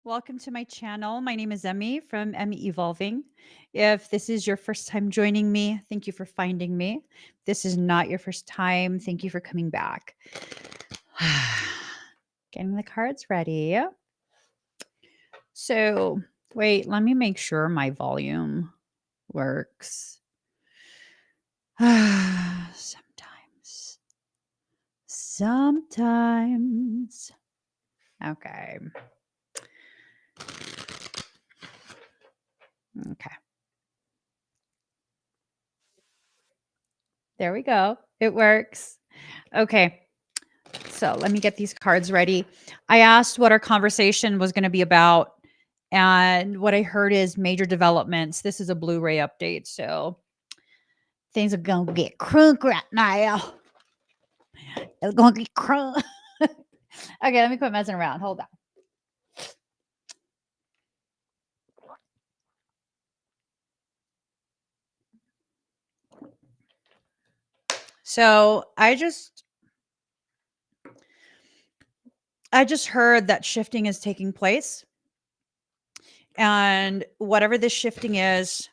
Welcome to my channel. My name is Emmy from Emmy Evolving. If this is your first time joining me, thank you for finding me. If this is not your first time, thank you for coming back. Getting the cards ready. So, wait, let me make sure my volume works. Sometimes. Okay. Okay. There we go. It works. Okay. So let me get these cards ready. I asked what our conversation was going to be about. And what I heard is major developments. This is a Blu-ray update. So things are going to get crunk right now. It's going to get crunk. Okay, let me quit messing around. Hold on. So I just heard that shifting is taking place. And whatever this shifting is,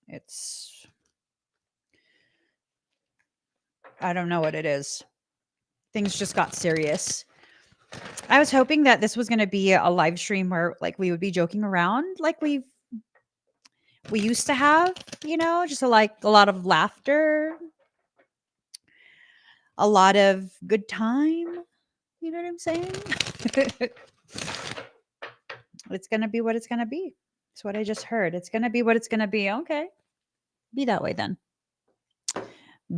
it's, I don't know what it is. Things just got serious. I was hoping that this was going to be a live stream where like we would be joking around like we used to have, just a lot of laughter, a lot of good time. You know what I'm saying? It's going to be what it's going to be. That's what I just heard. It's going to be what it's going to be. Okay. Be that way then.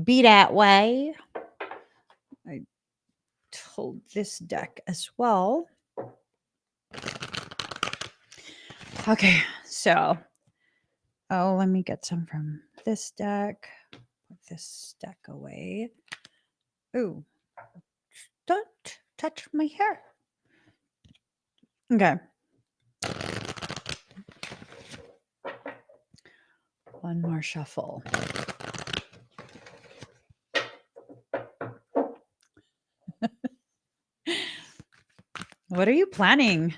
Be that way. I told this deck as well. Okay. So, let me get some from this deck. Put this deck away. Ooh. Don't touch my hair. Okay. One more shuffle. What are you planning?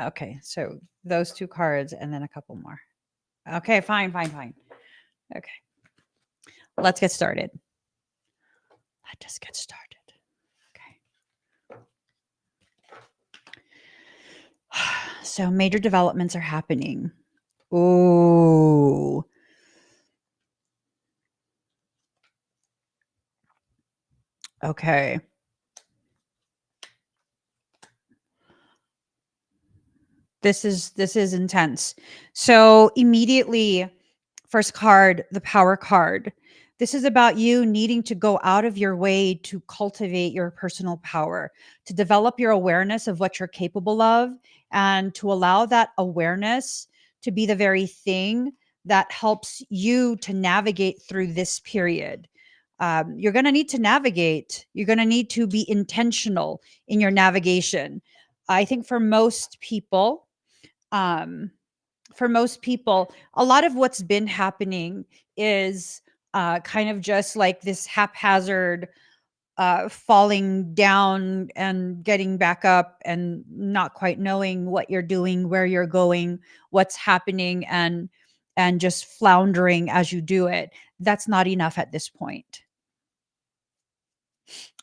Okay, so those two cards and then a couple more. Okay, fine. Okay. Let's get started. Let's just get started. Okay. So major developments are happening. Ooh. Okay. This is intense. So immediately, first card, the power card. This is about you needing to go out of your way to cultivate your personal power, to develop your awareness of what you're capable of, and to allow that awareness to be the very thing that helps you to navigate through this period. You're going to need to navigate. You're going to need to be intentional in your navigation. I think for most people, a lot of what's been happening is kind of just like this haphazard falling down and getting back up and not quite knowing what you're doing, where you're going, what's happening, and just floundering as you do it. That's not enough at this point.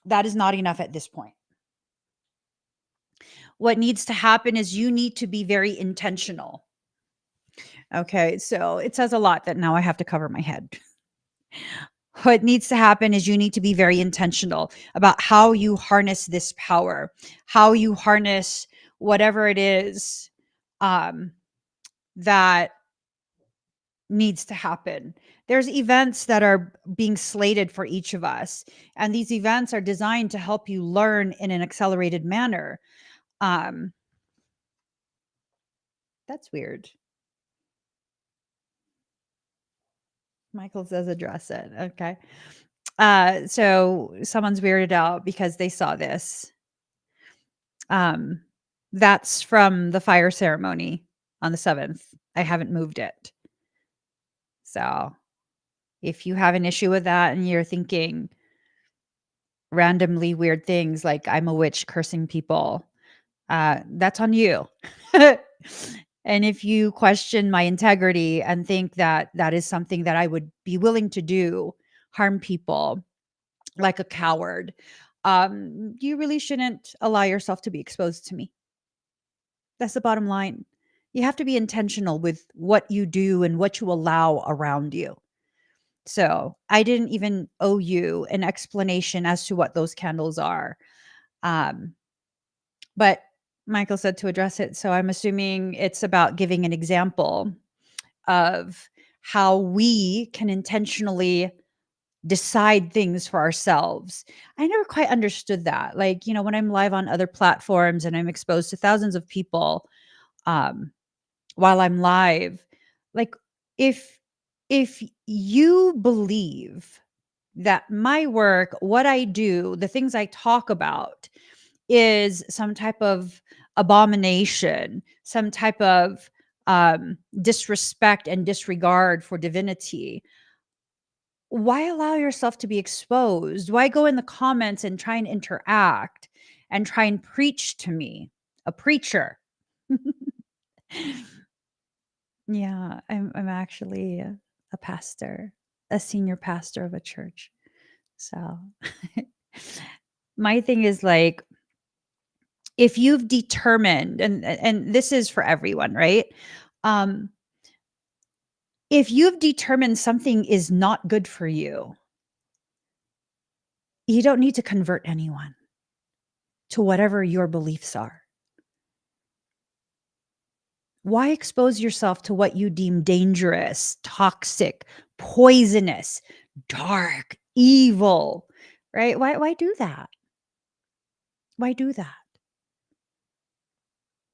That is not enough at this point. What needs to happen is you need to be very intentional. Okay, so it says a lot that now I have to cover my head. What needs to happen is you need to be very intentional about how you harness this power, how you harness whatever it is that needs to happen. There's events that are being slated for each of us, and these events are designed to help you learn in an accelerated manner. That's weird. Michael says address it. Okay. So someone's weirded out because they saw this. That's from the fire ceremony on the 7th. I haven't moved it. So If you have an issue with that and you're thinking randomly weird things like I'm a witch cursing people, that's on you. And if you question my integrity and think that that is something that I would be willing to do, harm people like a coward, you really shouldn't allow yourself to be exposed to me. That's the bottom line. You have to be intentional with what you do and what you allow around you. So I didn't even owe you an explanation as to what those candles are. Um, but Michael said to address it. So I'm assuming it's about giving an example of how we can intentionally decide things for ourselves. I never quite understood that. Like, when I'm live on other platforms and I'm exposed to thousands of people, um, while I'm live, like if if you believe that my work, what I do, the things I talk about is some type of abomination, some type of disrespect and disregard for divinity, why allow yourself to be exposed? Why go in the comments and try and interact and try and preach to me? A preacher. Yeah, I'm actually a pastor, a senior pastor of a church. So my thing is like, if you've determined, and this is for everyone, right? Um, if you've determined something is not good for you don't need to convert anyone to whatever your beliefs are. Why expose yourself to what you deem dangerous, toxic, poisonous, dark, evil, right? Why do that? Why do that?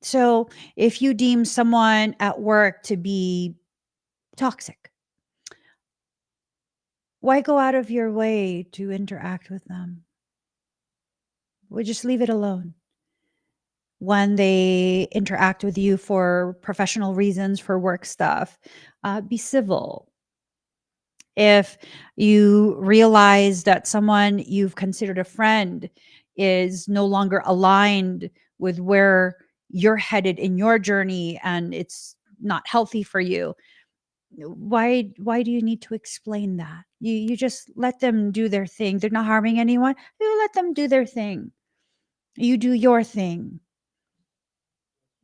So, if you deem someone at work to be toxic, why go out of your way to interact with them? We just leave it alone. When they interact with you for professional reasons, for work stuff, be civil. If you realize that someone you've considered a friend is no longer aligned with where you're headed in your journey and it's not healthy for you, why do you need to explain that? You just let them do their thing. They're not harming anyone. You let them do their thing. You do your thing,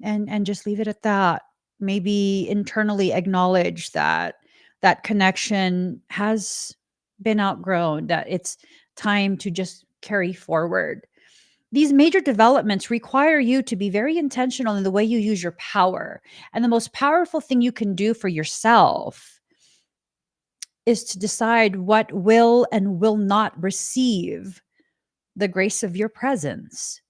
and just leave it at that. Maybe internally acknowledge that that connection has been outgrown, that it's time to just carry forward. These major developments require you to be very intentional in the way you use your power. And the most powerful thing you can do for yourself is to decide what will and will not receive the grace of your presence.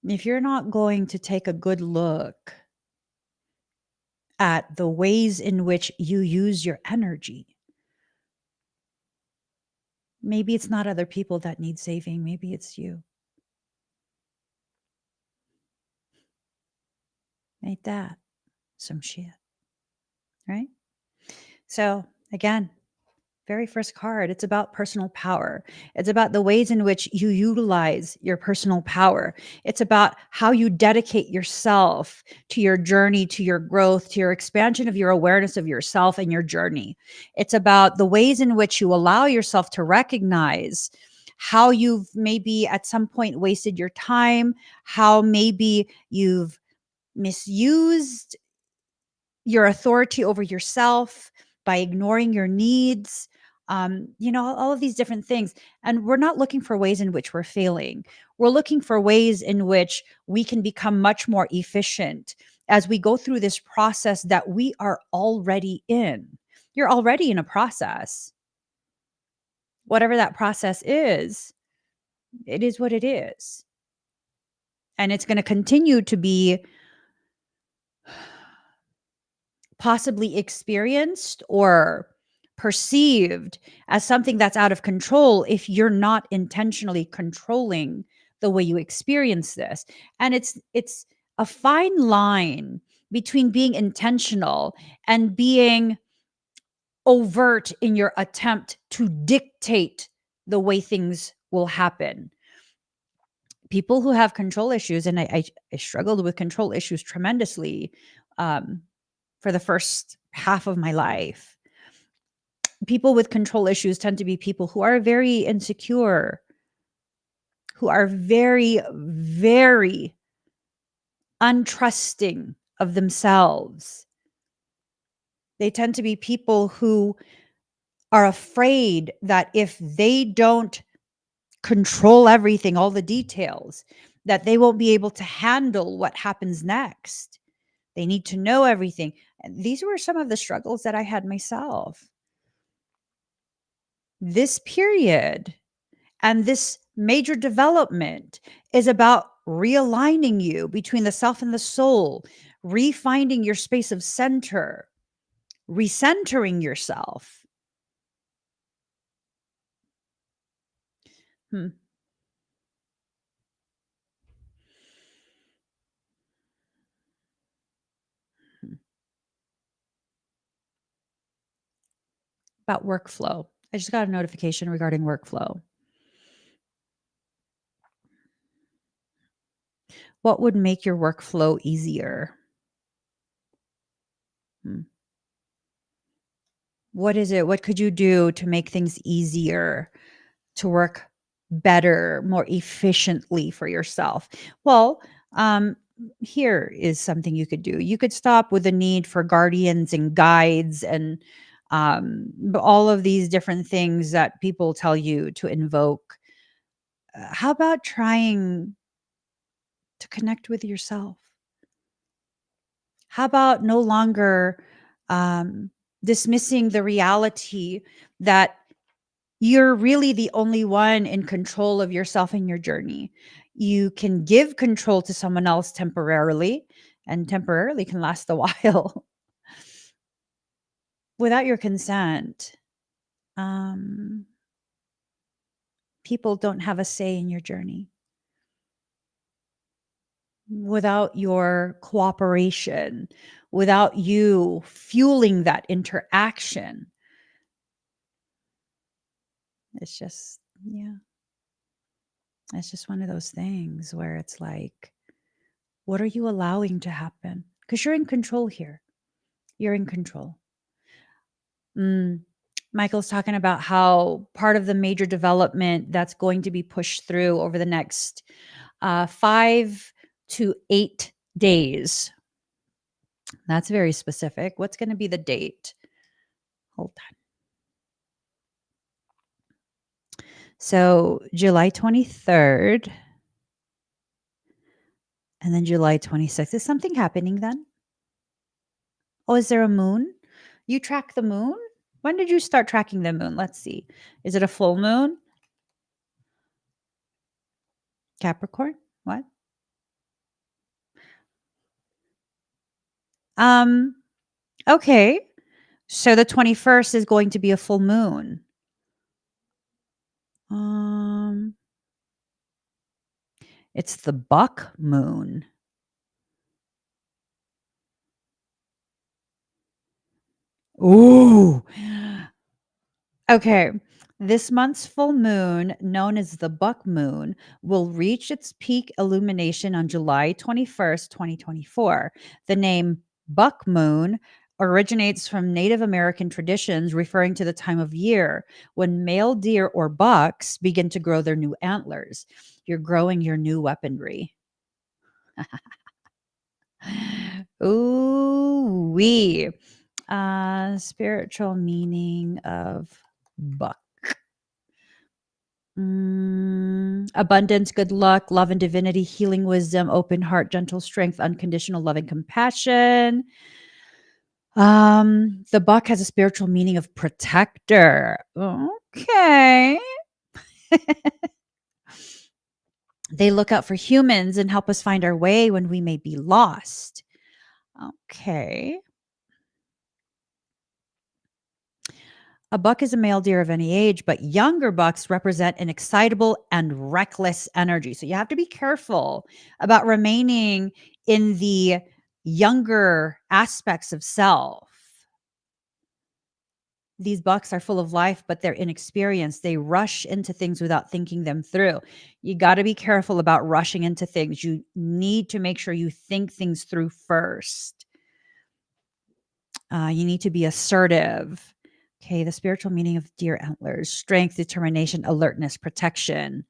If you're not going to take a good look at the ways in which you use your energy, maybe it's not other people that need saving, maybe it's you. Ain't that some shit, right? So, again, very first card, it's about personal power. It's about the ways in which you utilize your personal power. It's about how you dedicate yourself to your journey, to your growth, to your expansion of your awareness of yourself and your journey. It's about the ways in which you allow yourself to recognize how you've maybe at some point wasted your time, how maybe you've misused your authority over yourself by ignoring your needs, all of these different things. And we're not looking for ways in which we're failing. We're looking for ways in which we can become much more efficient as we go through this process that we are already in. You're already in a process. Whatever that process is, it is what it is. And it's going to continue to be possibly experienced or perceived as something that's out of control if you're not intentionally controlling the way you experience this. And it's a fine line between being intentional and being overt in your attempt to dictate the way things will happen. People who have control issues, and I struggled with control issues tremendously um, for the first half of my life. People with control issues tend to be people who are very insecure, who are very, very untrusting of themselves. They tend to be people who are afraid that if they don't control everything, all the details, that they won't be able to handle what happens next. They need to know everything. And these were some of the struggles that I had myself. This period and this major development is about realigning you between the self and the soul, refinding your space of center, recentering yourself. Hmm. Hmm. About workflow. I just got a notification regarding workflow. What would make your workflow easier? Hmm. What is it? What could you do to make things easier, to work better, more efficiently for yourself? Well, um, here is something you could do. You could stop with the need for guardians and guides and all of these different things that people tell you to invoke. How about trying to connect with yourself? How about no longer um, dismissing the reality that you're really the only one in control of yourself and your journey? You can give control to someone else temporarily, and temporarily can last a while. Without your consent, um, people don't have a say in your journey. Without your cooperation, without you fueling that interaction, it's just, yeah, it's just one of those things where it's like, what are you allowing to happen? Because you're in control here. You're in control. Mm. Michael's talking about how part of the major development that's going to be pushed through over the next 5 to 8 days. That's very specific. What's going to be the date? Hold on. So July 23rd and then July 26th. Is something happening then? Oh, is there a moon? You track the moon? When did you start tracking the moon? Let's see. Is it a full moon? Capricorn? What? Um, okay. So the 21st is going to be a full moon. Um, it's the buck moon. Ooh. Okay. This month's full moon, known as the buck moon, will reach its peak illumination on July 21st, 2024. The name buck moon originates from Native American traditions referring to the time of year when male deer or bucks begin to grow their new antlers. You're growing your new weaponry. Ooh, wee. Spiritual meaning of buck. Abundance, good luck, love and divinity, healing wisdom, open heart, gentle strength, unconditional love and compassion. The buck has a spiritual meaning of protector. Okay. They look out for humans and help us find our way when we may be lost. Okay. A buck is a male deer of any age, but younger bucks represent an excitable and reckless energy. So you have to be careful about remaining in the younger aspects of self. These bucks are full of life, but they're inexperienced. They rush into things without thinking them through. You got to be careful about rushing into things. You need to make sure you think things through first. You need to be assertive. Okay, the spiritual meaning of deer antlers: strength, determination, alertness, protection.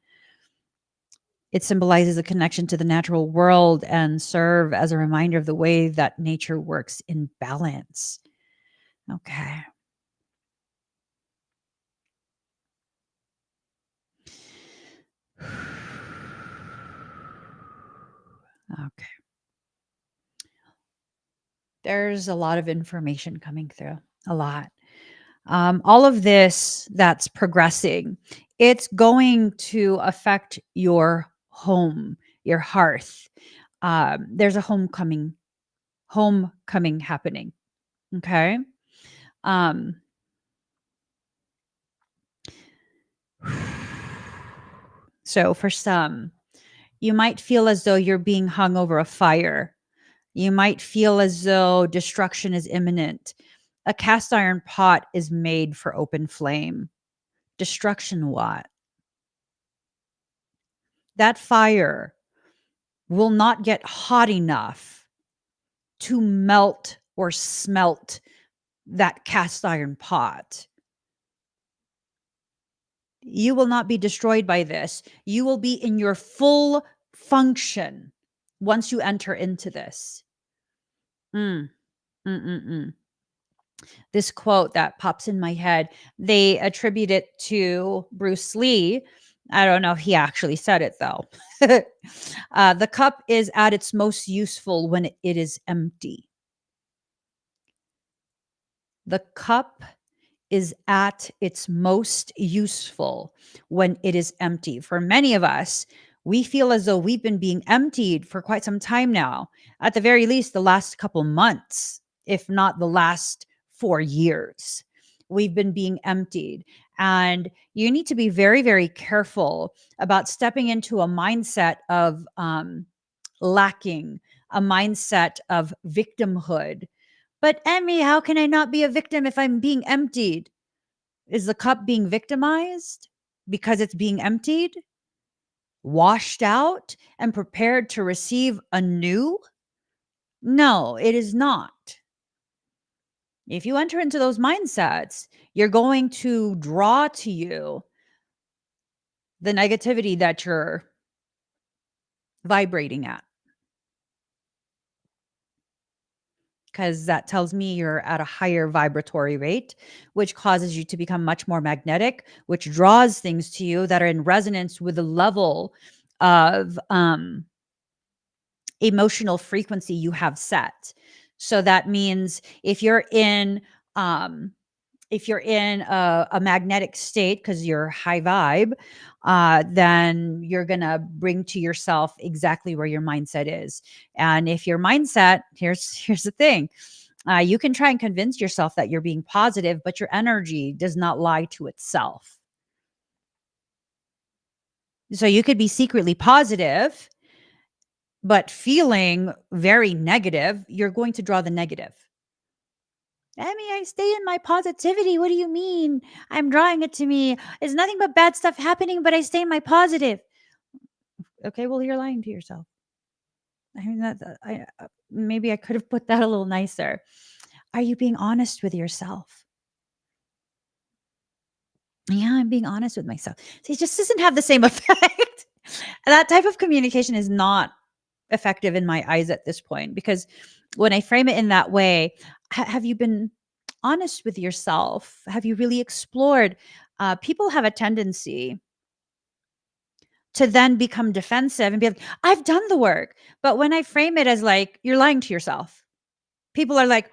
It symbolizes a connection to the natural world and serve as a reminder of the way that nature works in balance. Okay. Okay. There's a lot of information coming through, a lot. All of this that's progressing, it's going to affect your home, your hearth. There's a homecoming happening. Okay. Um, so for some, you might feel as though you're being hung over a fire. You might feel as though destruction is imminent. A cast iron pot is made for open flame. Destruction what? That fire will not get hot enough to melt or smelt that cast iron pot. You will not be destroyed by this. You will be in your full function once you enter into this. Mm, mm, mm, mm. This quote that pops in my head, they attribute it to Bruce Lee. I don't know if he actually said it though. The cup is at its most useful when it is empty. The cup is at its most useful when it is empty. For many of us, we feel as though we've been being emptied for quite some time now, at the very least, the last couple months, if not the last 4 years. We've been being emptied. And you need to be very, very careful about stepping into a mindset of lacking, a mindset of victimhood. But Emmy, how can I not be a victim if I'm being emptied? Is the cup being victimized because it's being emptied, washed out, and prepared to receive anew? No, it is not. If you enter into those mindsets, you're going to draw to you the negativity that you're vibrating at. Because that tells me you're at a higher vibratory rate, which causes you to become much more magnetic, which draws things to you that are in resonance with the level of emotional frequency you have set. So that means um, if you're in a magnetic state because you're high vibe, then you're gonna bring to yourself exactly where your mindset is. And if your mindset, here's the thing, you can try and convince yourself that you're being positive, but your energy does not lie to itself. So you could be secretly positive, but feeling very negative. You're going to draw the negative. I mean, I stay in my positivity. What do you mean? I'm drawing it to me. It's nothing but bad stuff happening, but I stay in my positive. Okay, well, you're lying to yourself. I mean, maybe I could have put that a little nicer. Are you being honest with yourself? Yeah, I'm being honest with myself. See, it just doesn't have the same effect. That type of communication is not effective in my eyes at this point, because when I frame it in that way, have you been honest with yourself? Have you really explored? People have a tendency to then become defensive and be like, I've done the work. But when I frame it as like, you're lying to yourself, people are like,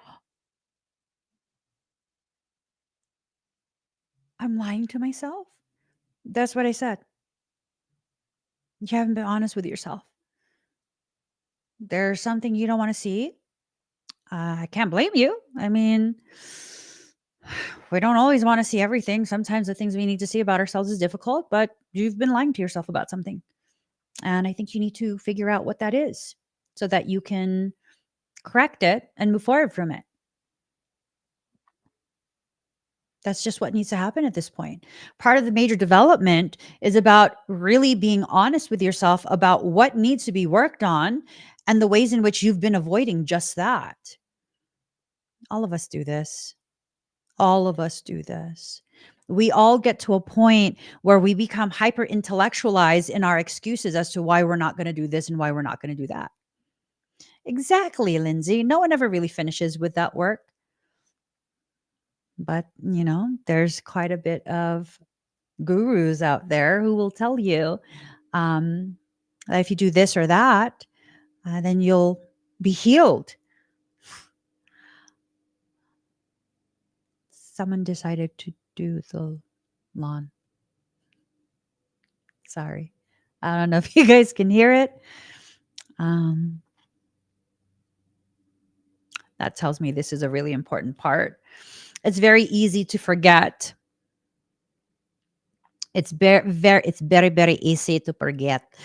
I'm lying to myself. That's what I said. You haven't been honest with yourself. There's something you don't want to see. I can't blame you. I mean, we don't always want to see everything. Sometimes the things we need to see about ourselves is difficult, but you've been lying to yourself about something. And I think you need to figure out what that is so that you can correct it, and move forward from it. That's just what needs to happen at this point. Part of the major development is about really being honest with yourself about what needs to be worked on and the ways in which you've been avoiding just that. All of us do this. All of us do this. We all get to a point where we become hyper intellectualized in our excuses as to why we're not going to do this and why we're not going to do that. Exactly, Lindsay. No one ever really finishes with that work. But, there's quite a bit of gurus out there who will tell you um, that if you do this or that, then you'll be healed. Someone decided to do the lawn. Sorry. I don't know if you guys can hear it. Um, that tells me this is a really important part. It's very easy to forget. It's very easy to forget.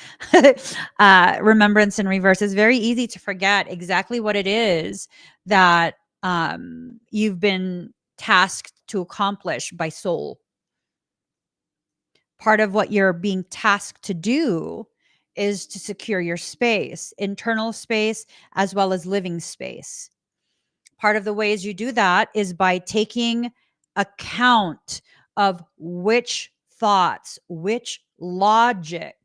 Remembrance in reverse is very easy to forget exactly what it is that you've been tasked to accomplish by soul. Part of what you're being tasked to do is to secure your space, internal space, as well as living space. Part of the ways you do that is by taking account of which thoughts, which logic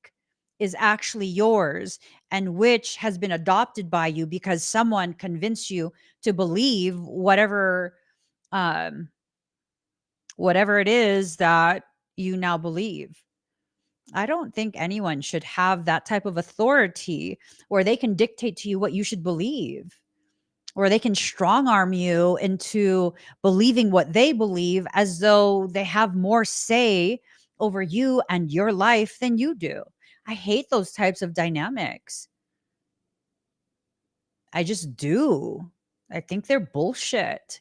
is actually yours and which has been adopted by you because someone convinced you to believe um, whatever it is that you now believe. I don't think anyone should have that type of authority where they can dictate to you what you should believe, or they can strong arm you into believing what they believe as though they have more say over you and your life than you do. I hate those types of dynamics. I just do. I think they're bullshit.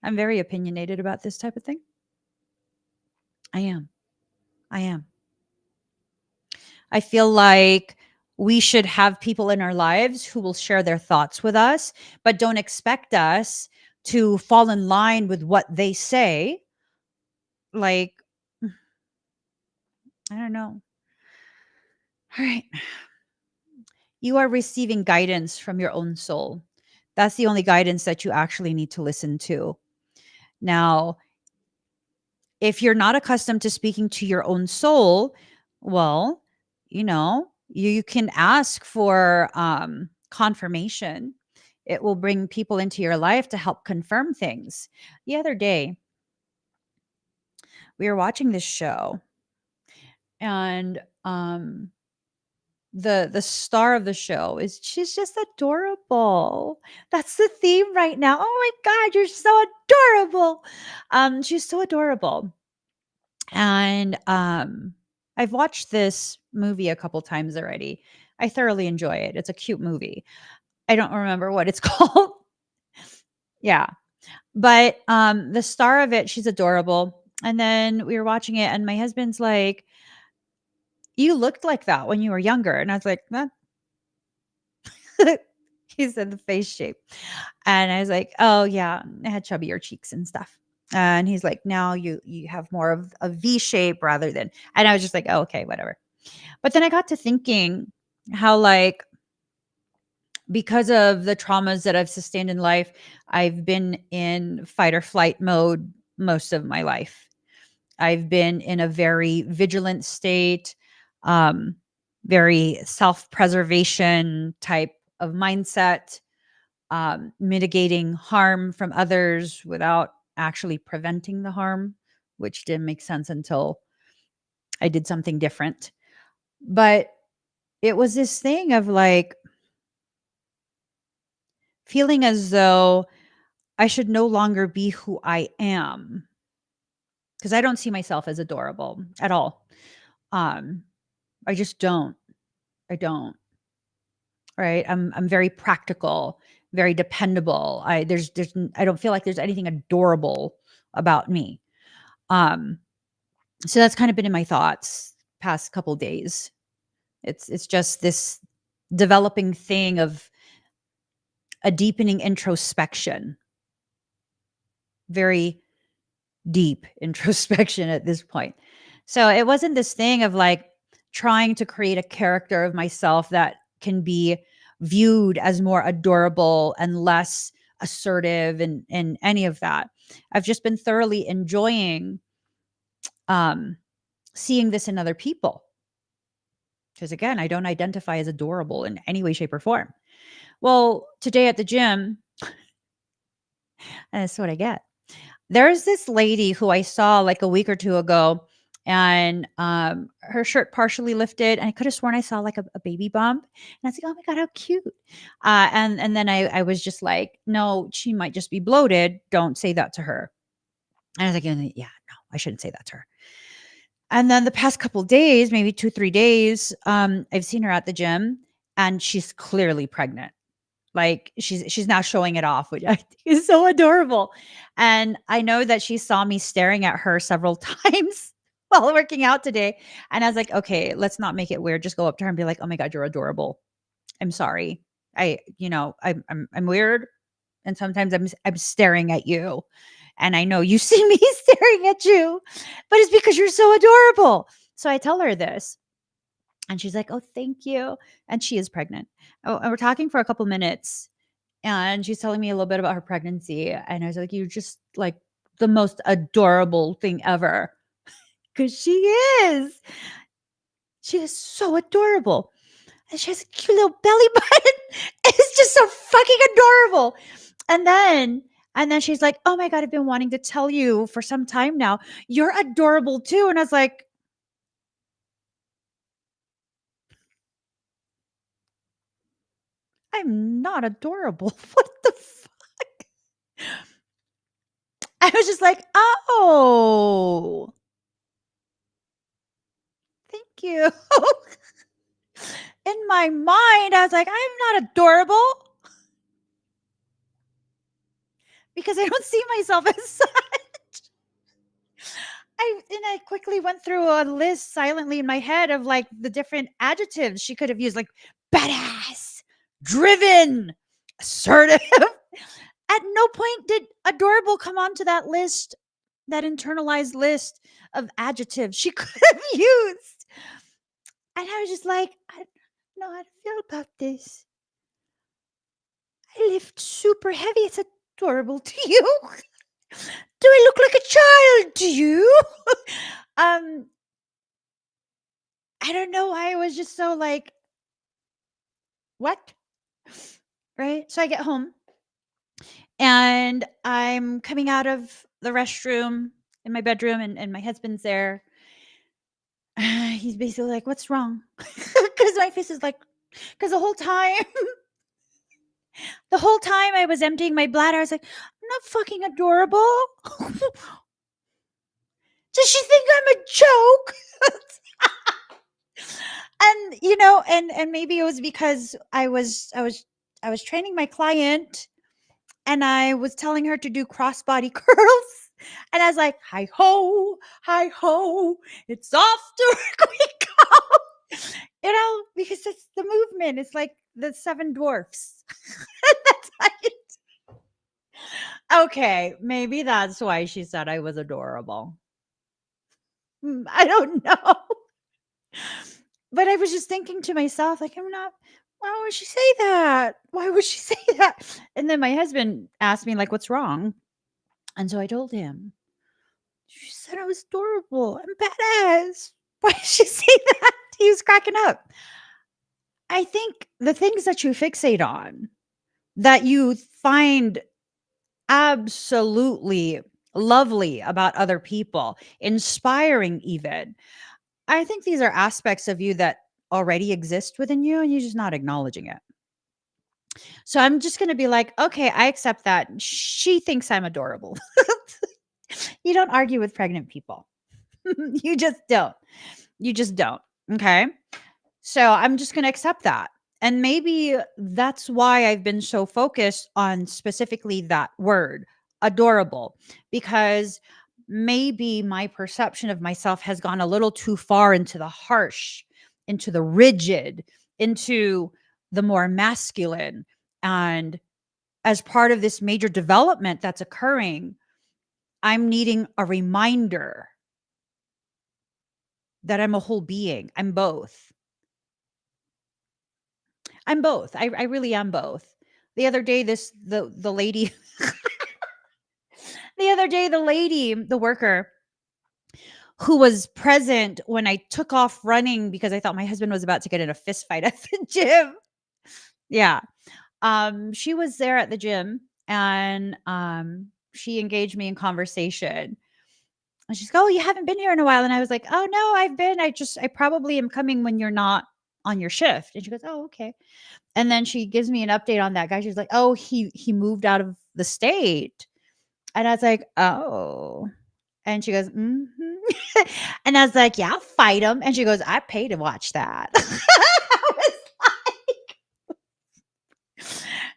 I'm very opinionated about this type of thing. I am. I am. I feel like we should have people in our lives who will share their thoughts with us, but don't expect us to fall in line with what they say. Like, I don't know. All right. You are receiving guidance from your own soul. That's the only guidance that you actually need to listen to. Now, if you're not accustomed to speaking to your own soul, well, you can ask for confirmation. It will bring people into your life to help confirm things. The other day, we were watching this show, and the star of the show she's just adorable. That's the theme right now. Oh my god, you're so adorable. She's so adorable. And I've watched this movie a couple times already. I thoroughly enjoy it. It's a cute movie. I don't remember what it's called. Yeah. But the star of it, she's adorable. And then we were watching it and my husband's like, "You looked like that when you were younger." And I was like, "Huh?" He said the face shape. And I was like, "Oh yeah, I had chubbier cheeks and stuff." And he's like, "Now you have more of a V shape rather than," and I was just like, "Oh, okay, whatever." But then I got to thinking how, like, because of the traumas that I've sustained in life, I've been in fight or flight mode most of my life. I've been in a very vigilant state, um, very self-preservation type of mindset, mitigating harm from others without actually preventing the harm, which didn't make sense until I did something different. But it was this thing of like feeling as though I should no longer be who I am because I don't see myself as adorable at all. Um, I just don't. I don't. Right. I'm very practical, very dependable. I don't feel like there's anything adorable about me. Um, so that's kind of been in my thoughts past couple days. It's just this developing thing of a deepening introspection, very deep introspection at this point. So it wasn't this thing of like trying to create a character of myself that can be viewed as more adorable and less assertive and any of that. I've just been thoroughly enjoying um seeing this in other people. Because again, I don't identify as adorable in any way, shape, or form. Well, today at the gym, and that's what I get. There's this lady who I saw like a week or two ago, and her shirt partially lifted, and I could have sworn I saw like a baby bump. And I was like, "Oh my god, how cute!" And then I was just like, "No, she might just be bloated. Don't say that to her." And I was like, "Yeah, no, I shouldn't say that to her." And then the past couple days, maybe 2, 3 days, I've seen her at the gym, and she's clearly pregnant. Like she's now showing it off, which I think is so adorable. And I know that she saw me staring at her several times while working out today. And I was like, okay, let's not make it weird. Just go up to her and be like, oh my God, you're adorable. I'm sorry. I'm weird. And sometimes I'm staring at you. And I know you see me staring at you, but it's because you're so adorable. So I tell her this. And she's like, oh, thank you. And she is pregnant. Oh, and we're talking for a couple minutes, and she's telling me a little bit about her pregnancy. And I was like, you're just like the most adorable thing ever. Because she is. She is so adorable. And she has a cute little belly button. It's just so fucking adorable. And then she's like, oh my God, I've been wanting to tell you for some time now. You're adorable too. And I was like, I'm not adorable. What the I was just like, oh, thank you. In my mind, I was like, I'm not adorable because I don't see myself as such. I quickly went through a list silently in my head of like the different adjectives she could have used, like badass, driven, assertive. At no point did adorable come onto that list, that internalized list of adjectives she could have used. And I was just like, I don't know how to feel about this. I lift super heavy. It's adorable to you. Do I look like a child to you? um, I don't know why I was just so like, what? Right? So I get home and I'm coming out of the restroom in my bedroom, and my husband's there. He's basically like, what's wrong? Because my face is like, because the whole time I was emptying my bladder, I was like, I'm not fucking adorable. Does she think I'm a joke? And and maybe it was because I was training my client, and I was telling her to do crossbody curls, and I was like, hi ho, it's off to work we go. Because it's the movement. It's like the seven dwarfs. That's okay, maybe that's why she said I was adorable. I don't know. But I was just thinking to myself, like, I'm not, why would she say that? Why would she say that? And then my husband asked me, like, what's wrong? And so I told him, she said I was adorable. I'm badass. Why did she say that? He was cracking up. I think the things that you fixate on, that you find absolutely lovely about other people, inspiring even, I think these are aspects of you that already exist within you, and you're just not acknowledging it. So I'm just going to be like, okay, I accept that. She thinks I'm adorable. You don't argue with pregnant people. You just don't. You just don't. Okay. So I'm just going to accept that. And maybe that's why I've been so focused on specifically that word, adorable, because maybe my perception of myself has gone a little too far into the harsh, into the rigid, into the more masculine. And as part of this major development that's occurring, I'm needing a reminder that I'm a whole being. I'm both. I'm both. I really am both. The other day, the lady, the other day, the lady, the worker who was present when I took off running because I thought my husband was about to get in a fist fight at the gym. Yeah. She was there at the gym and she engaged me in conversation. And she's like, "Oh, you haven't been here in a while." And I was like, "Oh no, I've been. I probably am coming when you're not on your shift." And she goes, "Oh, okay." And then she gives me an update on that guy. She's like, "Oh, he moved out of the state." And I was like, "Oh." And she goes, "Mhm." And I was like, "Yeah, I'll fight him." And she goes, "I pay to watch that." I was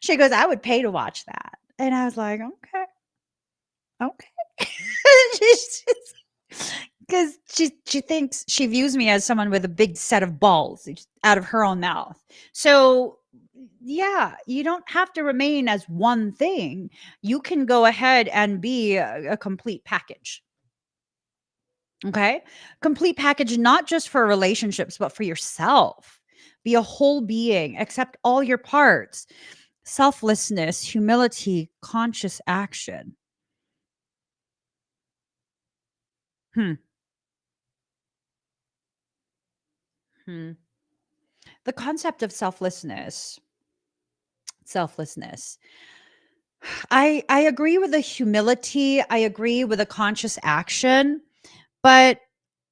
She goes, "I would pay to watch that." And I was like, "Okay, okay." She's because she thinks she views me as someone with a big set of balls out of her own mouth. So yeah, you don't have to remain as one thing. You can go ahead and be a complete package. Okay. Complete package, not just for relationships, but for yourself. Be a whole being, accept all your parts. Selflessness, humility, conscious action. Hmm. Hmm. The concept of selflessness. I agree with the humility. I agree with the conscious action, but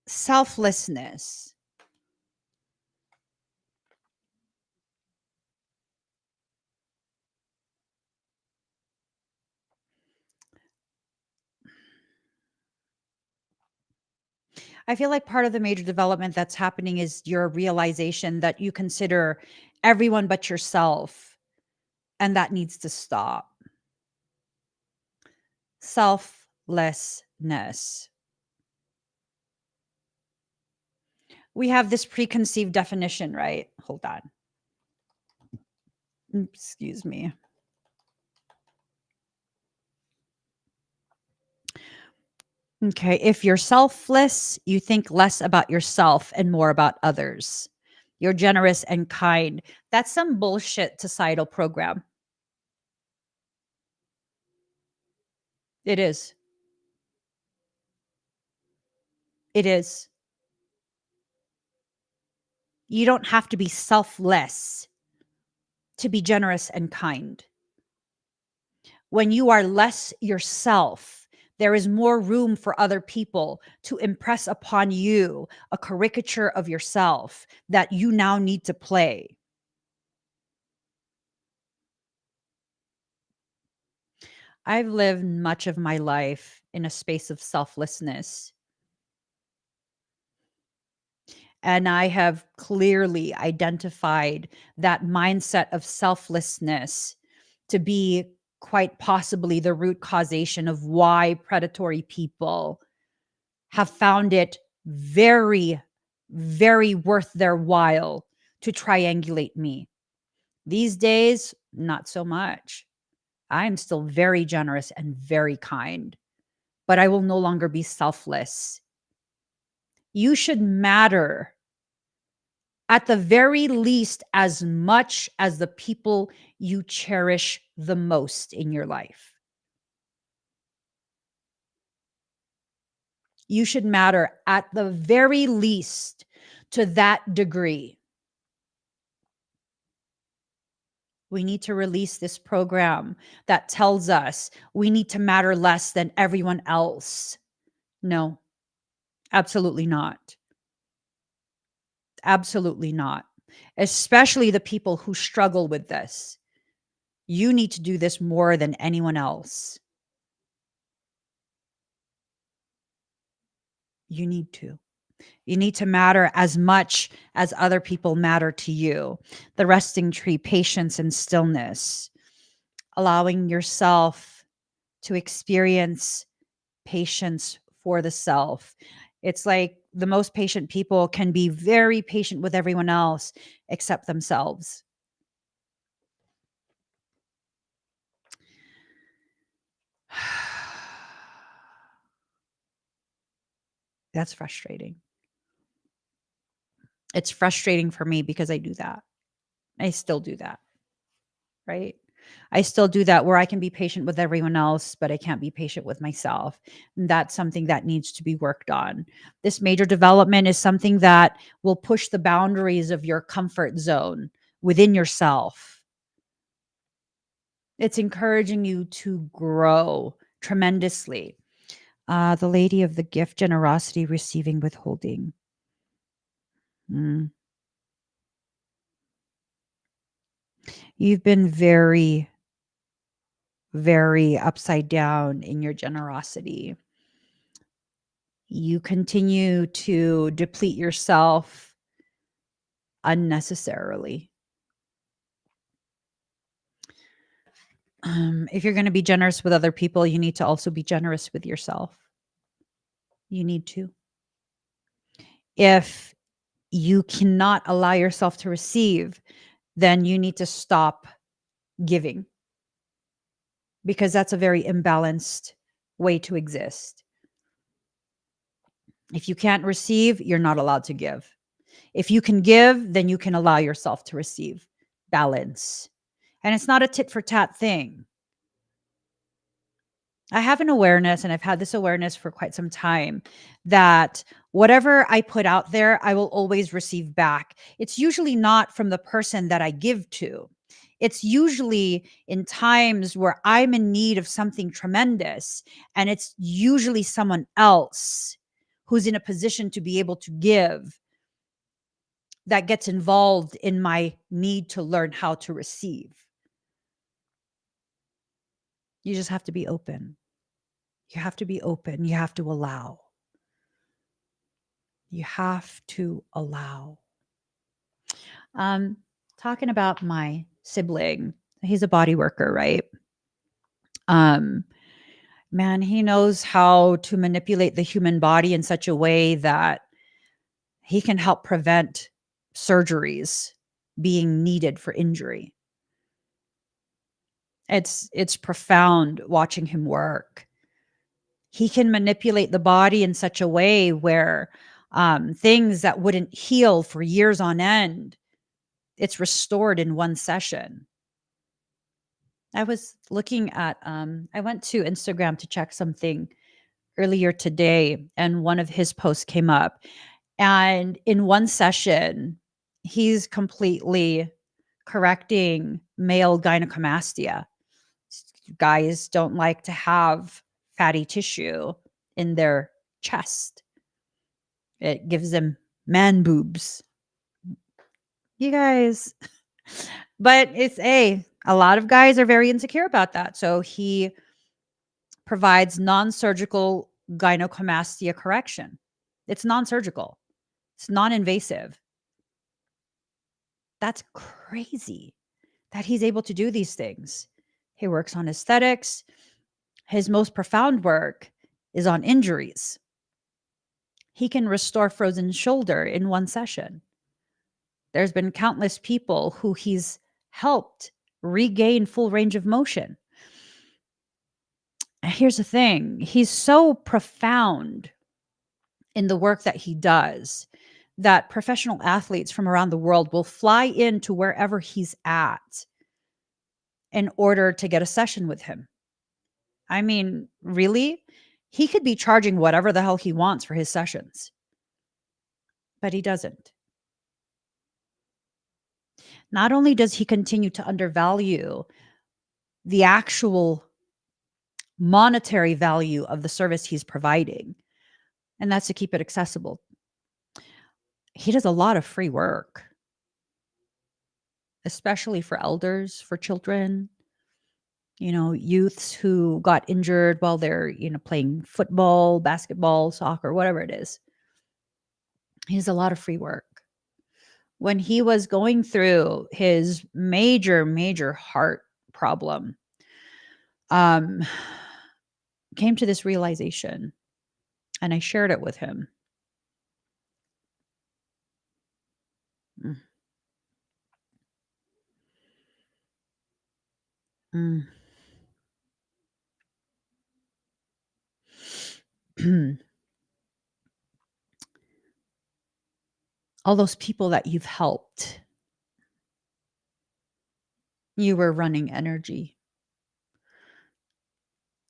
selflessness. I feel like part of the major development that's happening is your realization that you consider everyone but yourself, and that needs to stop. Selflessness. We have this preconceived definition, right? Hold on. Excuse me. Okay. If you're selfless, you think less about yourself and more about others. You're generous and kind. That's some bullshit societal program. It is. It is. You don't have to be selfless to be generous and kind. When you are less yourself, there is more room for other people to impress upon you a caricature of yourself that you now need to play. I've lived much of my life in a space of selflessness, and I have clearly identified that mindset of selflessness to be quite possibly the root causation of why predatory people have found it very, very worth their while to triangulate me. These days, not so much. I'm still very generous and very kind, but I will no longer be selfless. You should matter at the very least as much as the people you cherish the most in your life. You should matter at the very least to that degree. We need to release this program that tells us we need to matter less than everyone else. No, absolutely not. Absolutely not. Especially the people who struggle with this. You need to do this more than anyone else. You need to. You need to matter as much as other people matter to you. The resting tree, patience and stillness, allowing yourself to experience patience for the self. It's like the most patient people can be very patient with everyone else except themselves. That's frustrating. It's frustrating for me because I do that. I still do that, right? I still do that where I can be patient with everyone else, but I can't be patient with myself. And that's something that needs to be worked on. This major development is something that will push the boundaries of your comfort zone within yourself. It's encouraging you to grow tremendously. The lady of the gift, generosity, receiving, withholding. Mm. You've been very, very upside down in your generosity. You continue to deplete yourself unnecessarily. If you're going to be generous with other people, you need to also be generous with yourself. You need to. If you cannot allow yourself to receive, then you need to stop giving because that's a very imbalanced way to exist. If you can't receive, you're not allowed to give. If you can give, then you can allow yourself to receive. Balance. And it's not a tit for tat thing. I have an awareness, and I've had this awareness for quite some time, that whatever I put out there, I will always receive back. It's usually not from the person that I give to. It's usually in times where I'm in need of something tremendous, and it's usually someone else who's in a position to be able to give that gets involved in my need to learn how to receive. You just have to be open. You have to be open. You have to allow. You have to allow. Um, Talking about my sibling, he's a body worker, right? Um, Man, he knows how to manipulate the human body in such a way that he can help prevent surgeries being needed for injury. It's profound watching him work. He can manipulate the body in such a way where things that wouldn't heal for years on end, it's restored in one session. I was looking at, I went to Instagram to check something earlier today, and one of his posts came up. And in one session, he's completely correcting male gynecomastia. Guys don't like to have fatty tissue in their chest, it gives them man boobs. You guys, but it's a lot of guys are very insecure about that. So he provides non-surgical gynecomastia correction. It's non-surgical. It's non-invasive. That's crazy that he's able to do these things. He works on aesthetics. His most profound work is on injuries. He can restore frozen shoulder in one session. There's been countless people who he's helped regain full range of motion. Here's the thing, he's so profound in the work that he does that professional athletes from around the world will fly into wherever he's at in order to get a session with him. I mean, really? He could be charging whatever the hell he wants for his sessions, but he doesn't. Not only does he continue to undervalue the actual monetary value of the service he's providing, and that's to keep it accessible, he does a lot of free work, especially for elders, for children, youths who got injured while they're, playing football, basketball, soccer, whatever it is. He does a lot of free work. When he was going through his major, major heart problem, um, came to this realization, and I shared it with him. Mm, mm. all those people that you've helped, you were running energy.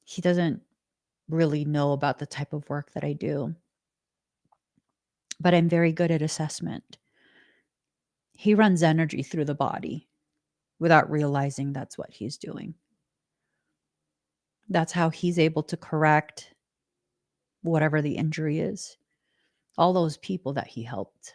He doesn't really know about the type of work that I do, but I'm very good at assessment. He runs energy through the body without realizing that's what he's doing. That's how he's able to correct whatever the injury is. All those people that he helped.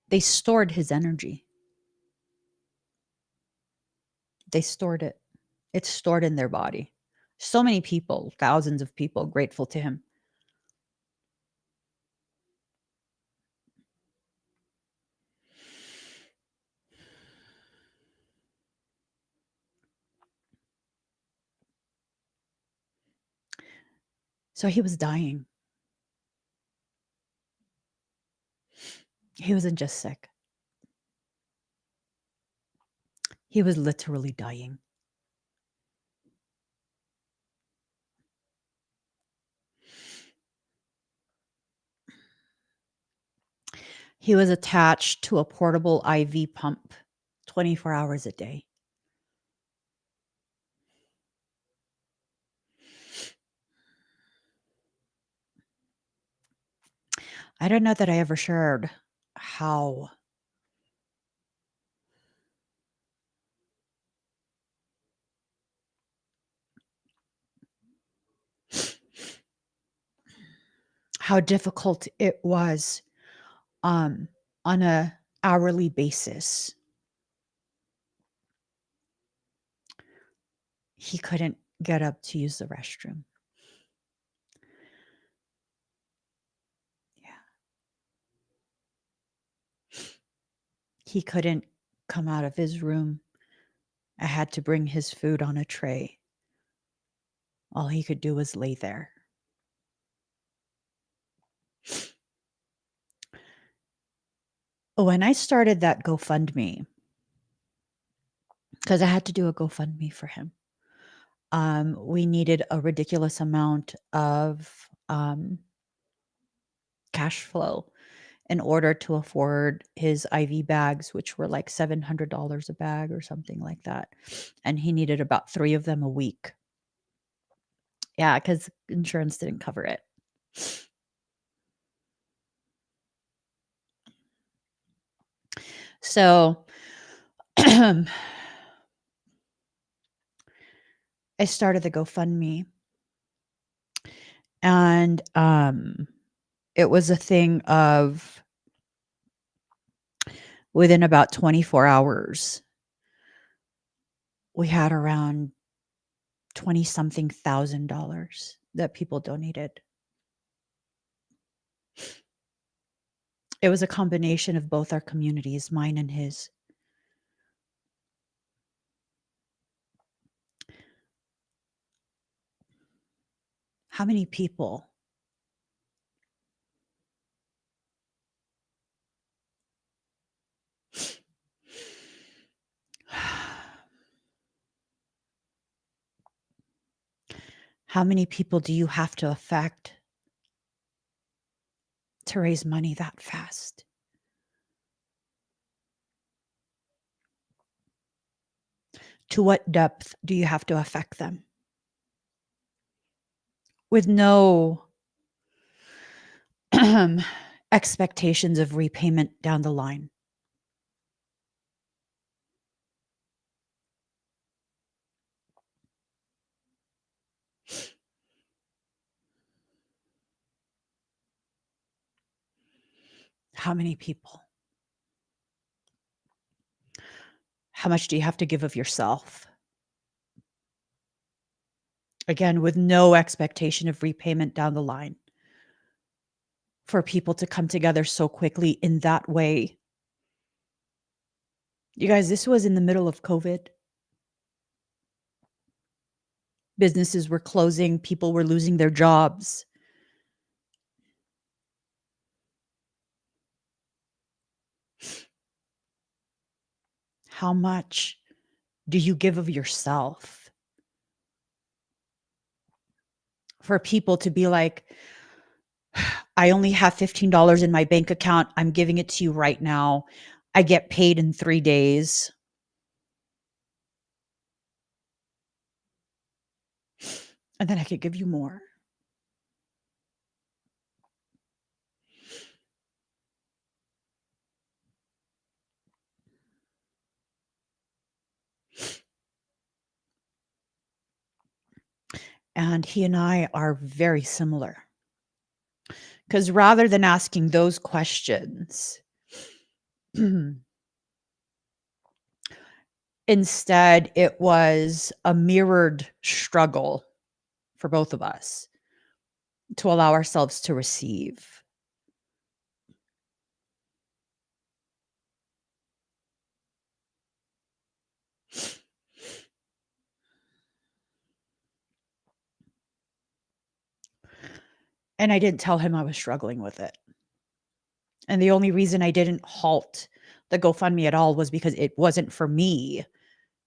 They stored his energy. They stored it. It's stored in their body. So many people, thousands of people, grateful to him. So he was dying. He wasn't just sick. He was literally dying. He was attached to a portable IV pump 24 hours a day. I don't know that I ever shared how difficult it was on a hourly basis. He couldn't get up to use the restroom. Yeah. He couldn't come out of his room. I had to bring his food on a tray. All he could do was lay there. When I started that GoFundMe, because I had to do a GoFundMe for him, we needed a ridiculous amount of cash flow in order to afford his IV bags, which were like $700 a bag or something like that. And he needed about 3 of them a week. Yeah, because insurance didn't cover it. So I started the GoFundMe, and it was a thing of within about 24 hours, we had around 20 something thousand dollars that people donated. It was a combination of both our communities, mine and his. How many people how many people do you have to affect to raise money that fast? To what depth do you have to affect them? With no expectations of repayment down the line. How many people? How much do you have to give of yourself? Again, with no expectation of repayment down the line. For people to come together so quickly in that way. You guys, this was in the middle of COVID. Businesses were closing, people were losing their jobs. How much do you give of yourself? For people to be like, I only have $15 in my bank account. I'm giving it to you right now. I get paid in 3 days. And then I could give you more. And he and I are very similar. Because rather than asking those questions, instead it was a mirrored struggle for both of us to allow ourselves to receive. And I didn't tell him I was struggling with it. And the only reason I didn't halt the GoFundMe at all was because it wasn't for me.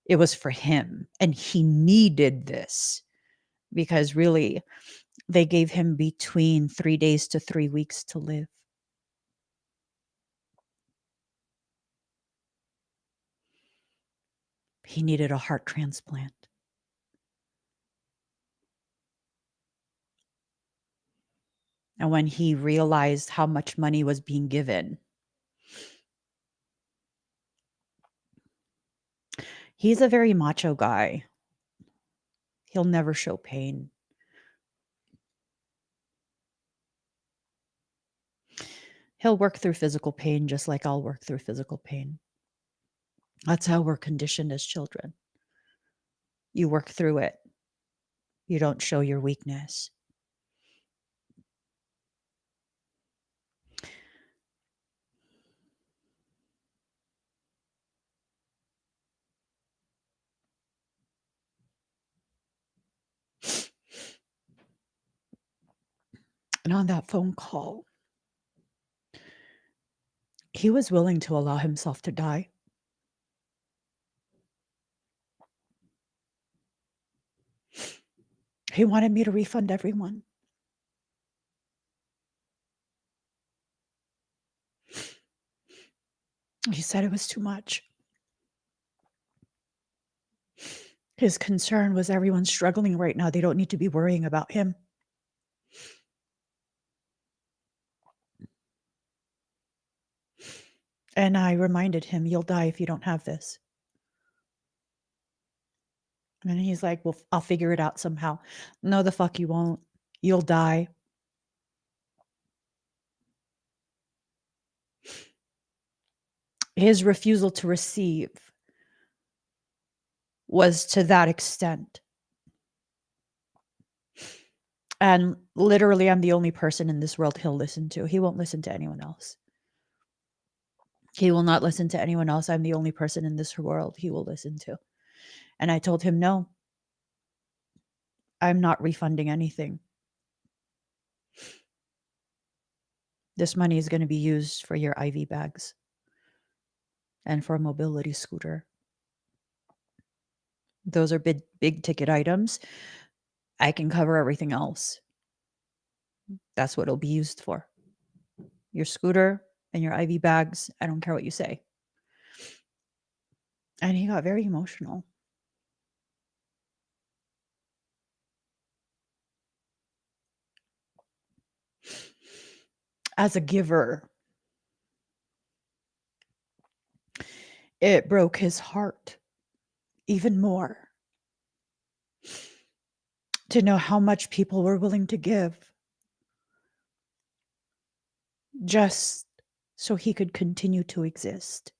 It was for him. And he needed this because really they gave him between 3 days to 3 weeks to live. He needed a heart transplant. And when he realized how much money was being given, he's a very macho guy. He'll never show pain. He'll work through physical pain just like I'll work through physical pain. That's how we're conditioned as children. You work through it. You don't show your weakness. And on that phone call, he was willing to allow himself to die. He wanted me to refund everyone. He said it was too much. His concern was everyone's struggling right now. They don't need to be worrying about him. And I reminded him, you'll die if you don't have this. And he's like, well, I'll figure it out somehow. No, the fuck you won't. You'll die. His refusal to receive was to that extent. And literally, I'm the only person in this world he'll listen to. He won't listen to anyone else. He will not listen to anyone else. I'm the only person in this world he will listen to. And I told him, no, I'm not refunding anything. This money is going to be used for your IV bags and for a mobility scooter. Those are big ticket items. I can cover everything else. That's what it'll be used for. Your scooter and your IV bags. I don't care what you say. And he got very emotional. As a giver, it broke his heart even more to know how much people were willing to give just so he could continue to exist.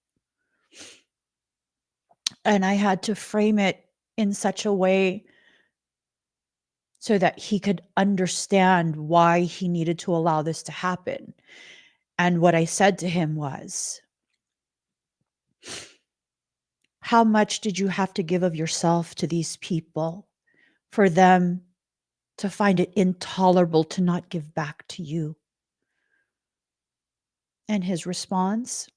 And I had to frame it in such a way so that he could understand why he needed to allow this to happen. And what I said to him was, how much did you have to give of yourself to these people for them to find it intolerable to not give back to you? And his response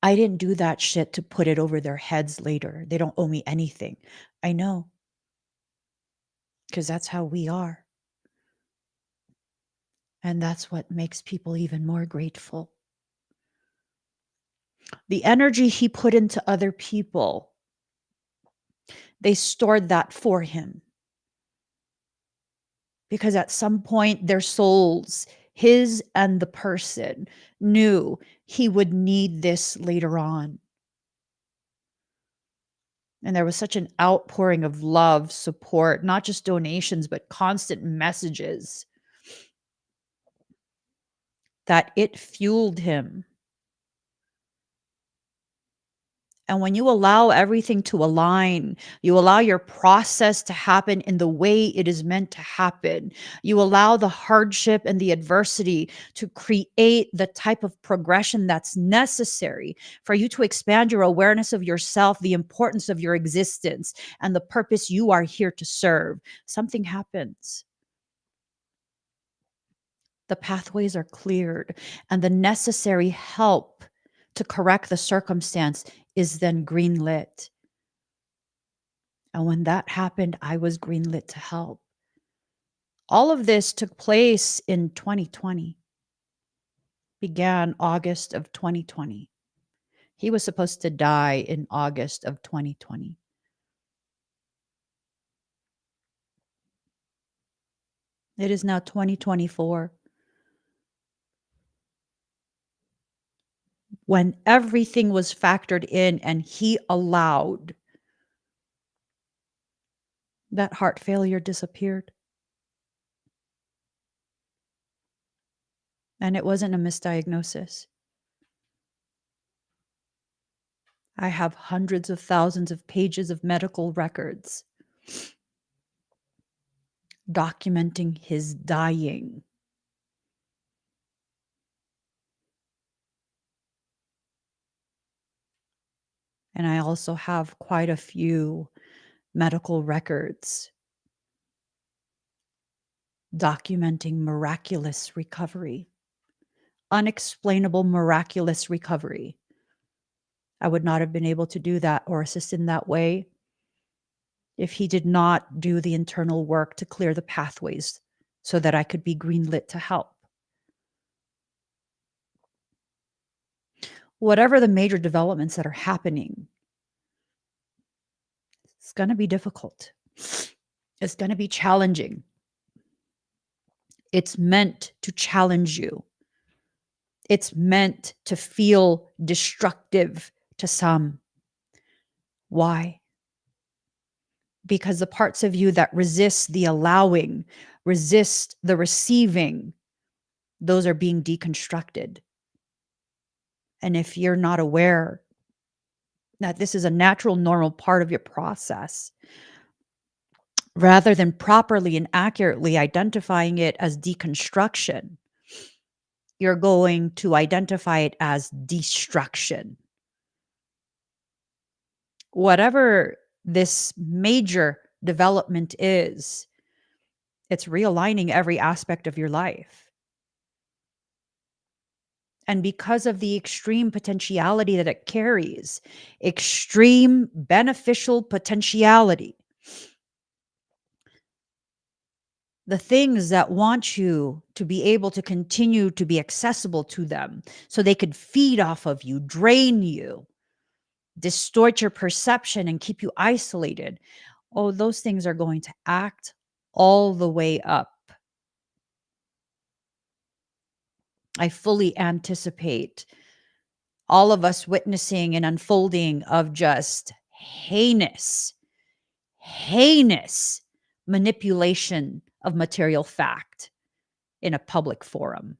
I didn't do that shit to put it over their heads later. They don't owe me anything. I know, because that's how we are. And that's what makes people even more grateful. The energy he put into other people, they stored that for him. Because at some point, their souls, his and the person, knew he would need this later on. And there was such an outpouring of love, support, not just donations, but constant messages that it fueled him. And when you allow everything to align, you allow your process to happen in the way it is meant to happen. You allow the hardship and the adversity to create the type of progression that's necessary for you to expand your awareness of yourself, the importance of your existence, and the purpose you are here to serve. Something happens. The pathways are cleared, and the necessary help to correct the circumstance is then greenlit. And when that happened, I was greenlit to help. All of this took place in 2020, began August of 2020. He was supposed to die in August of 2020. It is now 2024. When everything was factored in and he allowed, that heart failure disappeared. And it wasn't a misdiagnosis. I have hundreds of thousands of pages of medical records documenting his dying. And I also have quite a few medical records documenting miraculous recovery, unexplainable miraculous recovery. I would not have been able to do that or assist in that way if he did not do the internal work to clear the pathways so that I could be greenlit to help. Whatever the major developments that are happening, it's going to be difficult. It's going to be challenging. It's meant to challenge you. It's meant to feel destructive to some. Why? Because the parts of you that resist the allowing, resist the receiving, those are being deconstructed. And if you're not aware that this is a natural, normal part of your process, rather than properly and accurately identifying it as deconstruction, you're going to identify it as destruction. Whatever this major development is, it's realigning every aspect of your life. And because of the extreme potentiality that it carries, extreme beneficial potentiality, the things that want you to be able to continue to be accessible to them so they could feed off of you, drain you, distort your perception, and keep you isolated. Oh, those things are going to act all the way up. I fully anticipate all of us witnessing an unfolding of just heinous manipulation of material fact in a public forum.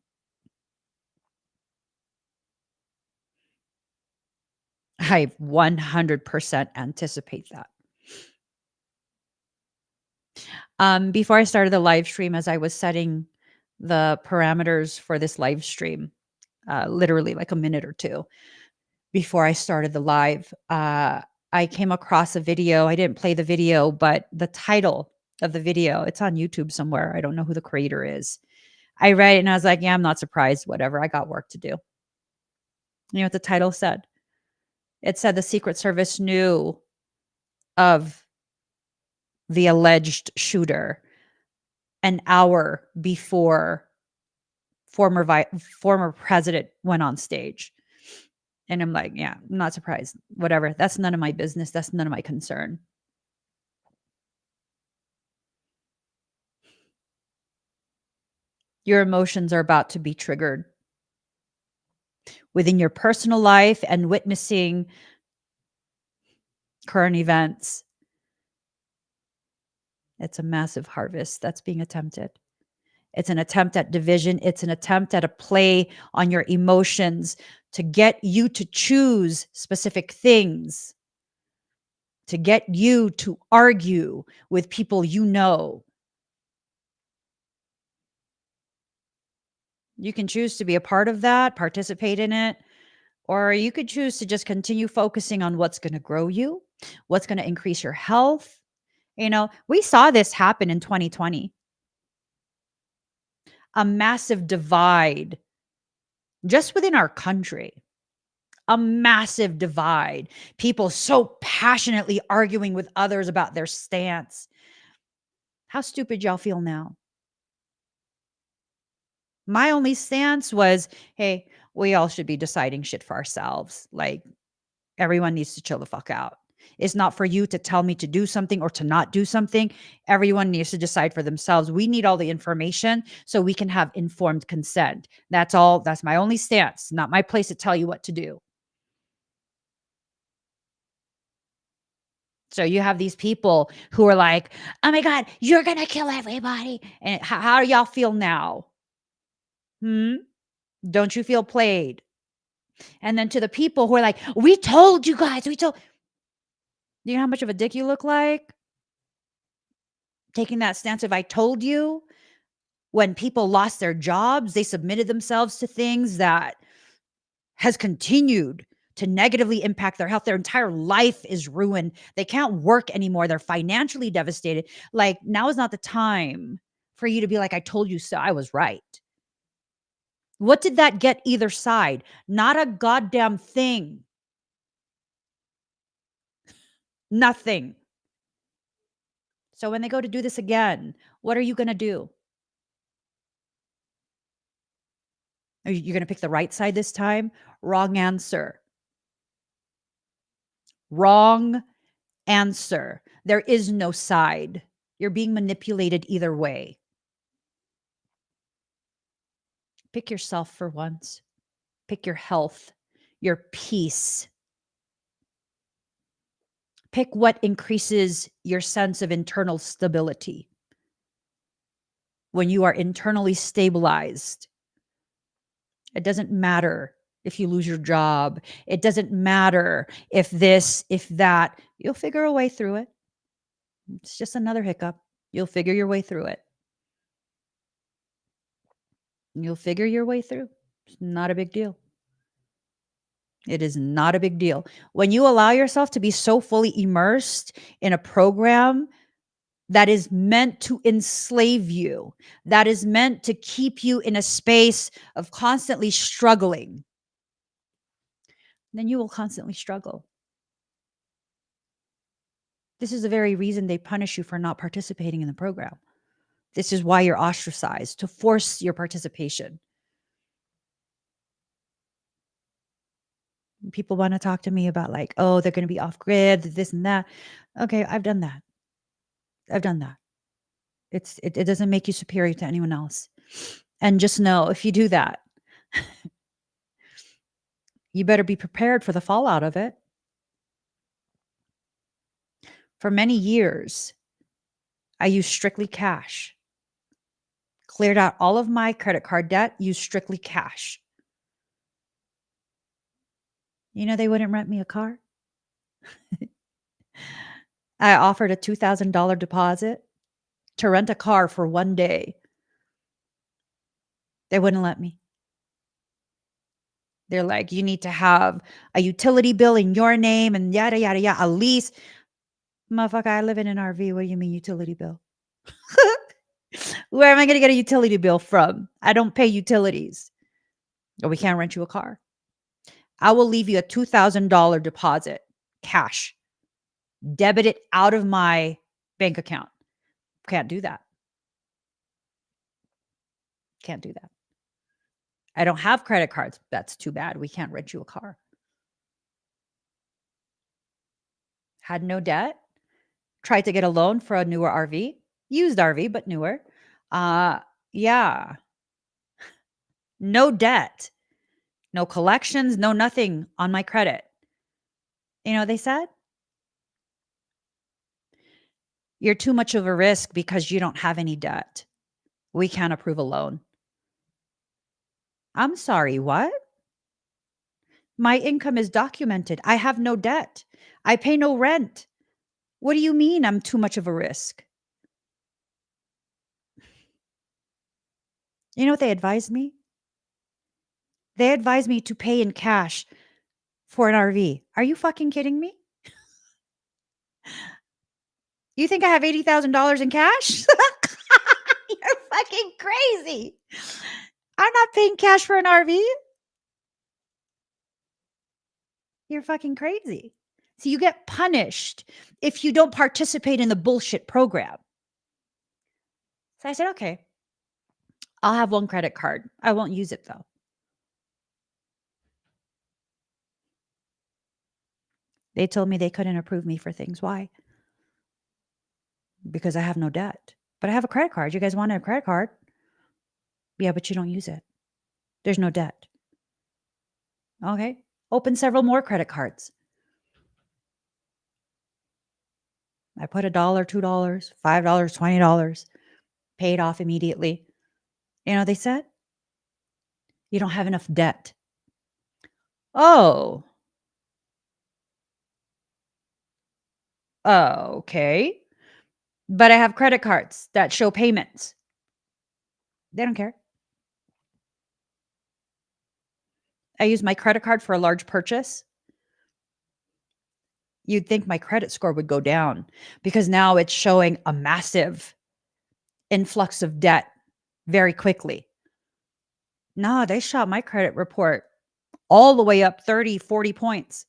I 100% anticipate that. Before I started the live stream, as I was setting the parameters for this live stream, literally like a minute or two before I started the live, I came across a video. I didn't play the video, but the title of the video, it's on YouTube somewhere. I don't know who the creator is. I read it and I was like, yeah, I'm not surprised. Whatever. I got work to do. You know what the title said? It said the Secret Service knew of the alleged shooter an hour before former president went on stage. And I'm like, yeah, I'm not surprised. Whatever. That's none of my business. That's none of my concern. Your emotions are about to be triggered within your personal life and witnessing current events. It's a massive harvest that's being attempted. It's an attempt at division. It's an attempt at a play on your emotions to get you to choose specific things, to get you to argue with people you know. You can choose to be a part of that, participate in it, or you could choose to just continue focusing on what's going to grow you, what's going to increase your health. You know, we saw this happen in 2020, a massive divide just within our country, a massive divide. People so passionately arguing with others about their stance. How stupid y'all feel now? My only stance was, hey, we all should be deciding shit for ourselves. Like, everyone needs to chill the fuck out. It's not for you to tell me to do something or to not do something. Everyone needs to decide for themselves. We need all the information so we can have informed consent. That's all. That's my only stance. Not my place to tell you what to do. So you have these people who are like, oh my God, you're going to kill everybody. And how do y'all feel now? Don't you feel played? And then to the people who are like, we told you guys, you know how much of a dick you look like? Taking that stance of I told you. When people lost their jobs, they submitted themselves to things that has continued to negatively impact their health. Their entire life is ruined. They can't work anymore. They're financially devastated. Like, now is not the time for you to be like, I told you so. I was right. What did that get either side? Not a goddamn thing. Nothing. So when they go to do this again, what are you going to do? Are you going to pick the right side this time? Wrong answer. Wrong answer. There is no side. You're being manipulated either way. Pick yourself for once. Pick your health, your peace. Pick what increases your sense of internal stability. When you are internally stabilized, it doesn't matter if you lose your job. It doesn't matter if this, if that. You'll figure a way through it. It's just another hiccup. You'll figure your way through it. You'll figure your way through. It's not a big deal. It is not a big deal. When you allow yourself to be so fully immersed in a program that is meant to enslave you, that is meant to keep you in a space of constantly struggling, then you will constantly struggle. This is the very reason they punish you for not participating in the program. This is why you're ostracized, to force your participation. People want to talk to me about like, oh, they're going to be off grid, this and that. Okay, I've done that. I've done that. It doesn't make you superior to anyone else. And just know if you do that, you better be prepared for the fallout of it. For many years, I used strictly cash. Cleared out all of my credit card debt, used strictly cash. You know, they wouldn't rent me a car. I offered a $2,000 deposit to rent a car for one day. They wouldn't let me. They're like, you need to have a utility bill in your name and yada, yada, yada, a lease. Motherfucker, I live in an RV. What do you mean utility bill? Where am I going to get a utility bill from? I don't pay utilities. Or we can't rent you a car. I will leave you a $2,000 deposit, cash, debit it out of my bank account. Can't do that. Can't do that. I don't have credit cards. That's too bad. We can't rent you a car. Had no debt. Tried to get a loan for a newer RV. Used RV, but newer. Yeah. No debt. No collections, no nothing on my credit. You know what they said? You're too much of a risk because you don't have any debt. We can't approve a loan. I'm sorry, what? My income is documented. I have no debt. I pay no rent. What do you mean I'm too much of a risk? You know what they advised me? They advised me to pay in cash for an RV. Are you fucking kidding me? You think I have $80,000 in cash? You're fucking crazy. I'm not paying cash for an RV. You're fucking crazy. So you get punished if you don't participate in the bullshit program. So I said, okay, I'll have one credit card. I won't use it though. They told me they couldn't approve me for things. Why? Because I have no debt. But I have a credit card. You guys wanted a credit card? Yeah, but you don't use it. There's no debt. Okay. Open several more credit cards. I put $1, $2, $5, $20, paid off immediately. You know what they said? You don't have enough debt. Oh, okay. But I have credit cards that show payments. They don't care. I use my credit card for a large purchase. You'd think my credit score would go down because now it's showing a massive influx of debt very quickly. No, they shot my credit report all the way up 30, 40 points.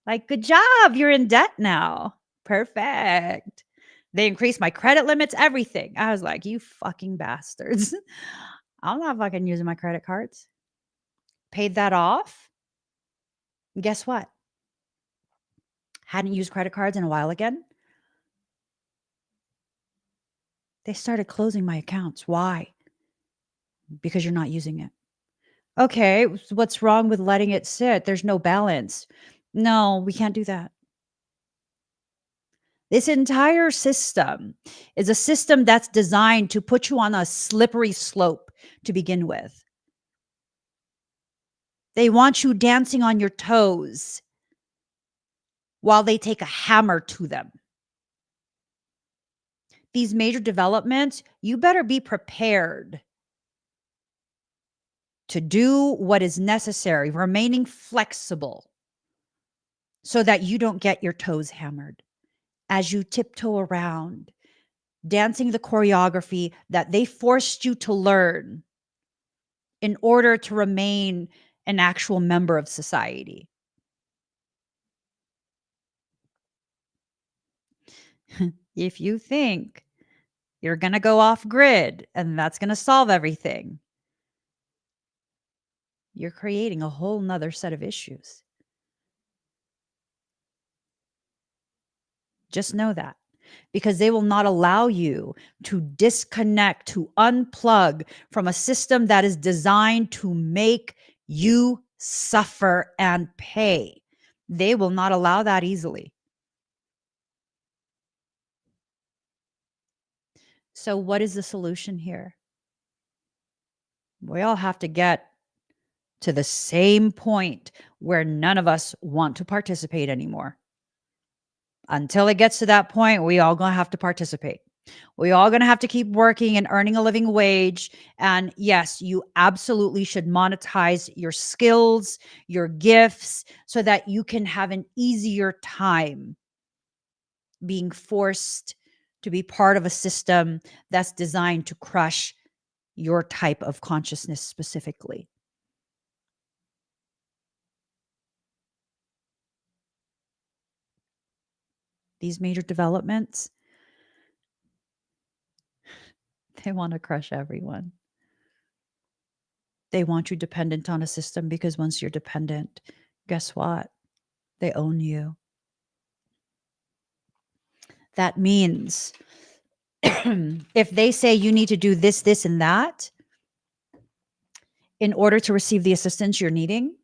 Like, good job. You're in debt now. Perfect. They increased my credit limits, everything. I was like, you fucking bastards. I'm not fucking using my credit cards. Paid that off. Guess what? Hadn't used credit cards in a while again. They started closing my accounts. Why? Because you're not using it. Okay, what's wrong with letting it sit? There's no balance. No, we can't do that. This entire system is a system that's designed to put you on a slippery slope to begin with. They want you dancing on your toes while they take a hammer to them. These major developments, you better be prepared to do what is necessary, remaining flexible so that you don't get your toes hammered as you tiptoe around, dancing the choreography that they forced you to learn in order to remain an actual member of society. If you think you're going to go off grid and that's going to solve everything, you're creating a whole nother set of issues. Just know that, because they will not allow you to disconnect, to unplug from a system that is designed to make you suffer and pay. They will not allow that easily. So what is the solution here? We all have to get to the same point where none of us want to participate anymore. Until it gets to that point, we all gonna have to participate. We all gonna have to keep working and earning a living wage. And yes, you absolutely should monetize your skills, your gifts, so that you can have an easier time being forced to be part of a system that's designed to crush your type of consciousness specifically. these major developments, they want to crush everyone. They want you dependent on a system because once you're dependent, guess what? They own you. That means if they say you need to do this, this, and that in order to receive the assistance you're needing,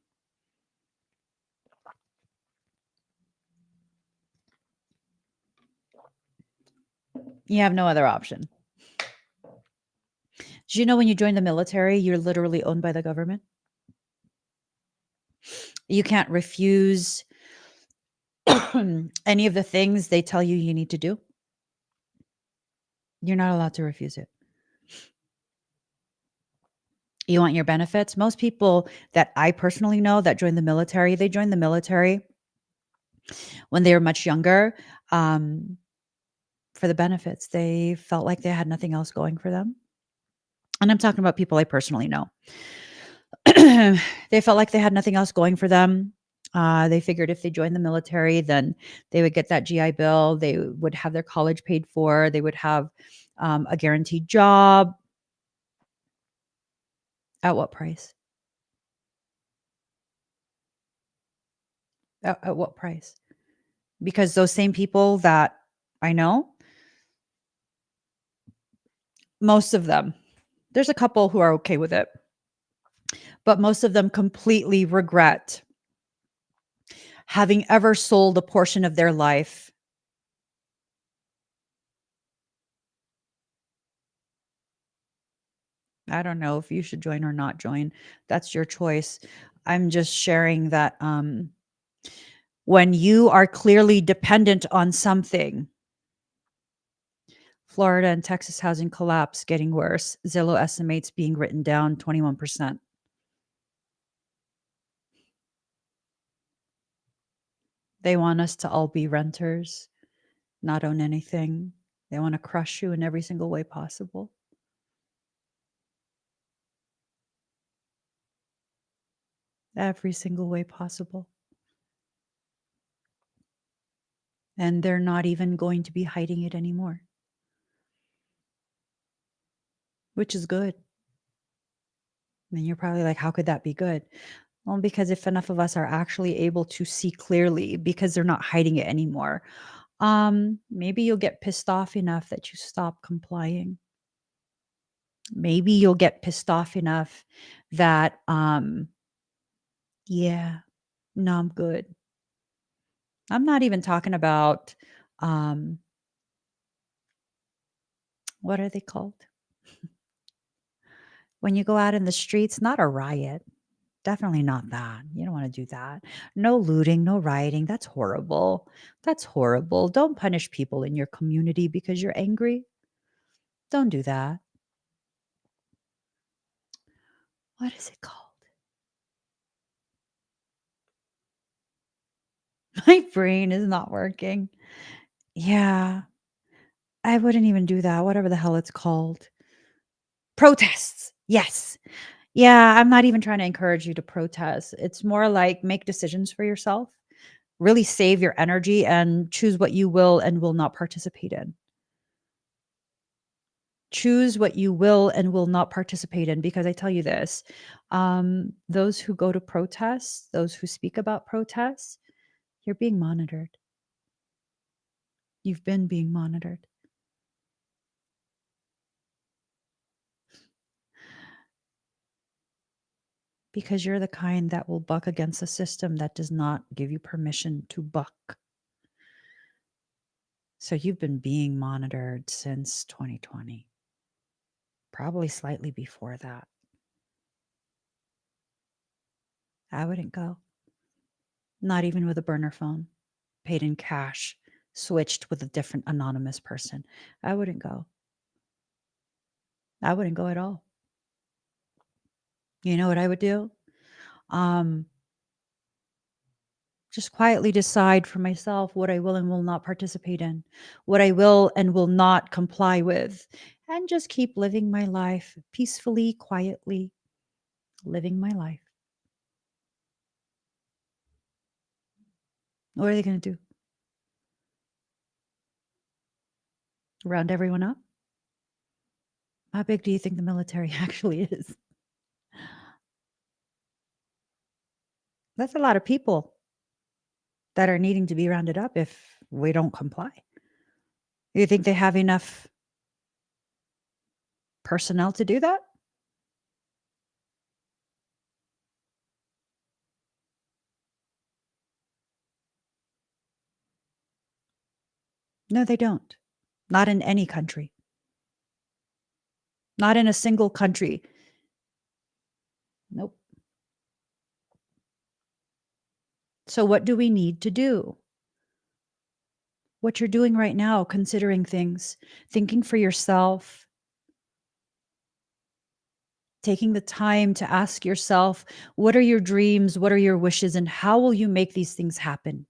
you have no other option. Do you know when you join the military, you're literally owned by the government? You can't refuse any of the things they tell you need to do. You're not allowed to refuse it. You want your benefits? Most people that I personally know that join the military, they join the military when they were much younger for the benefits. They felt like they had nothing else going for them. And I'm talking about people I personally know. They felt like they had nothing else going for them. They figured if they joined the military, then they would get that GI Bill. They would have their college paid for. They would have a guaranteed job. At what price? At what price? Because those same people that I know, most of them, there's a couple who are okay with it, but most of them completely regret having ever sold a portion of their life. I don't know if you should join or not join. That's your choice. I'm just sharing that when you are clearly dependent on something, Florida and Texas housing collapse getting worse. Zillow estimates being written down 21%. They want us to all be renters, not own anything. They want to crush you in every single way possible. Every single way possible. And they're not even going to be hiding it anymore, which is good. And you're probably like, how could that be good? Well, because if enough of us are actually able to see clearly because they're not hiding it anymore, maybe you'll get pissed off enough that you stop complying. Maybe you'll get pissed off enough that, yeah, no, I'm good. I'm not even talking about, um, what are they called? When you go out in the streets, not a riot. Definitely not that. You don't want to do that. No looting, no rioting. That's horrible. That's horrible. Don't punish people in your community because you're angry. Don't do that. What is it called? My brain is not working. Yeah, I wouldn't even do that. Whatever the hell it's called. Protests. Yes. Yeah, I'm not even trying to encourage you to protest. It's more like make decisions for yourself. Really save your energy and choose what you will and will not participate in. Choose what you will and will not participate in, because I tell you this, those who go to protests, those who speak about protests, you're being monitored. You've been being monitored. Because you're the kind that will buck against a system that does not give you permission to buck. So you've been being monitored since 2020, probably slightly before that. I wouldn't go. Not even with a burner phone, paid in cash, switched with a different anonymous person. I wouldn't go. I wouldn't go at all. You know what I would do? Um, just quietly decide for myself what I will and will not participate in, what I will and will not comply with, and just keep living my life peacefully, quietly, living my life. What are they going to do? Round everyone up? How big do you think the military actually is? That's a lot of people that are needing to be rounded up if we don't comply. You think they have enough personnel to do that? No, they don't. Not in any country. Not in a single country. Nope. So what do we need to do? What you're doing right now, considering things, thinking for yourself, taking the time to ask yourself, what are your dreams? What are your wishes? And how will you make these things happen?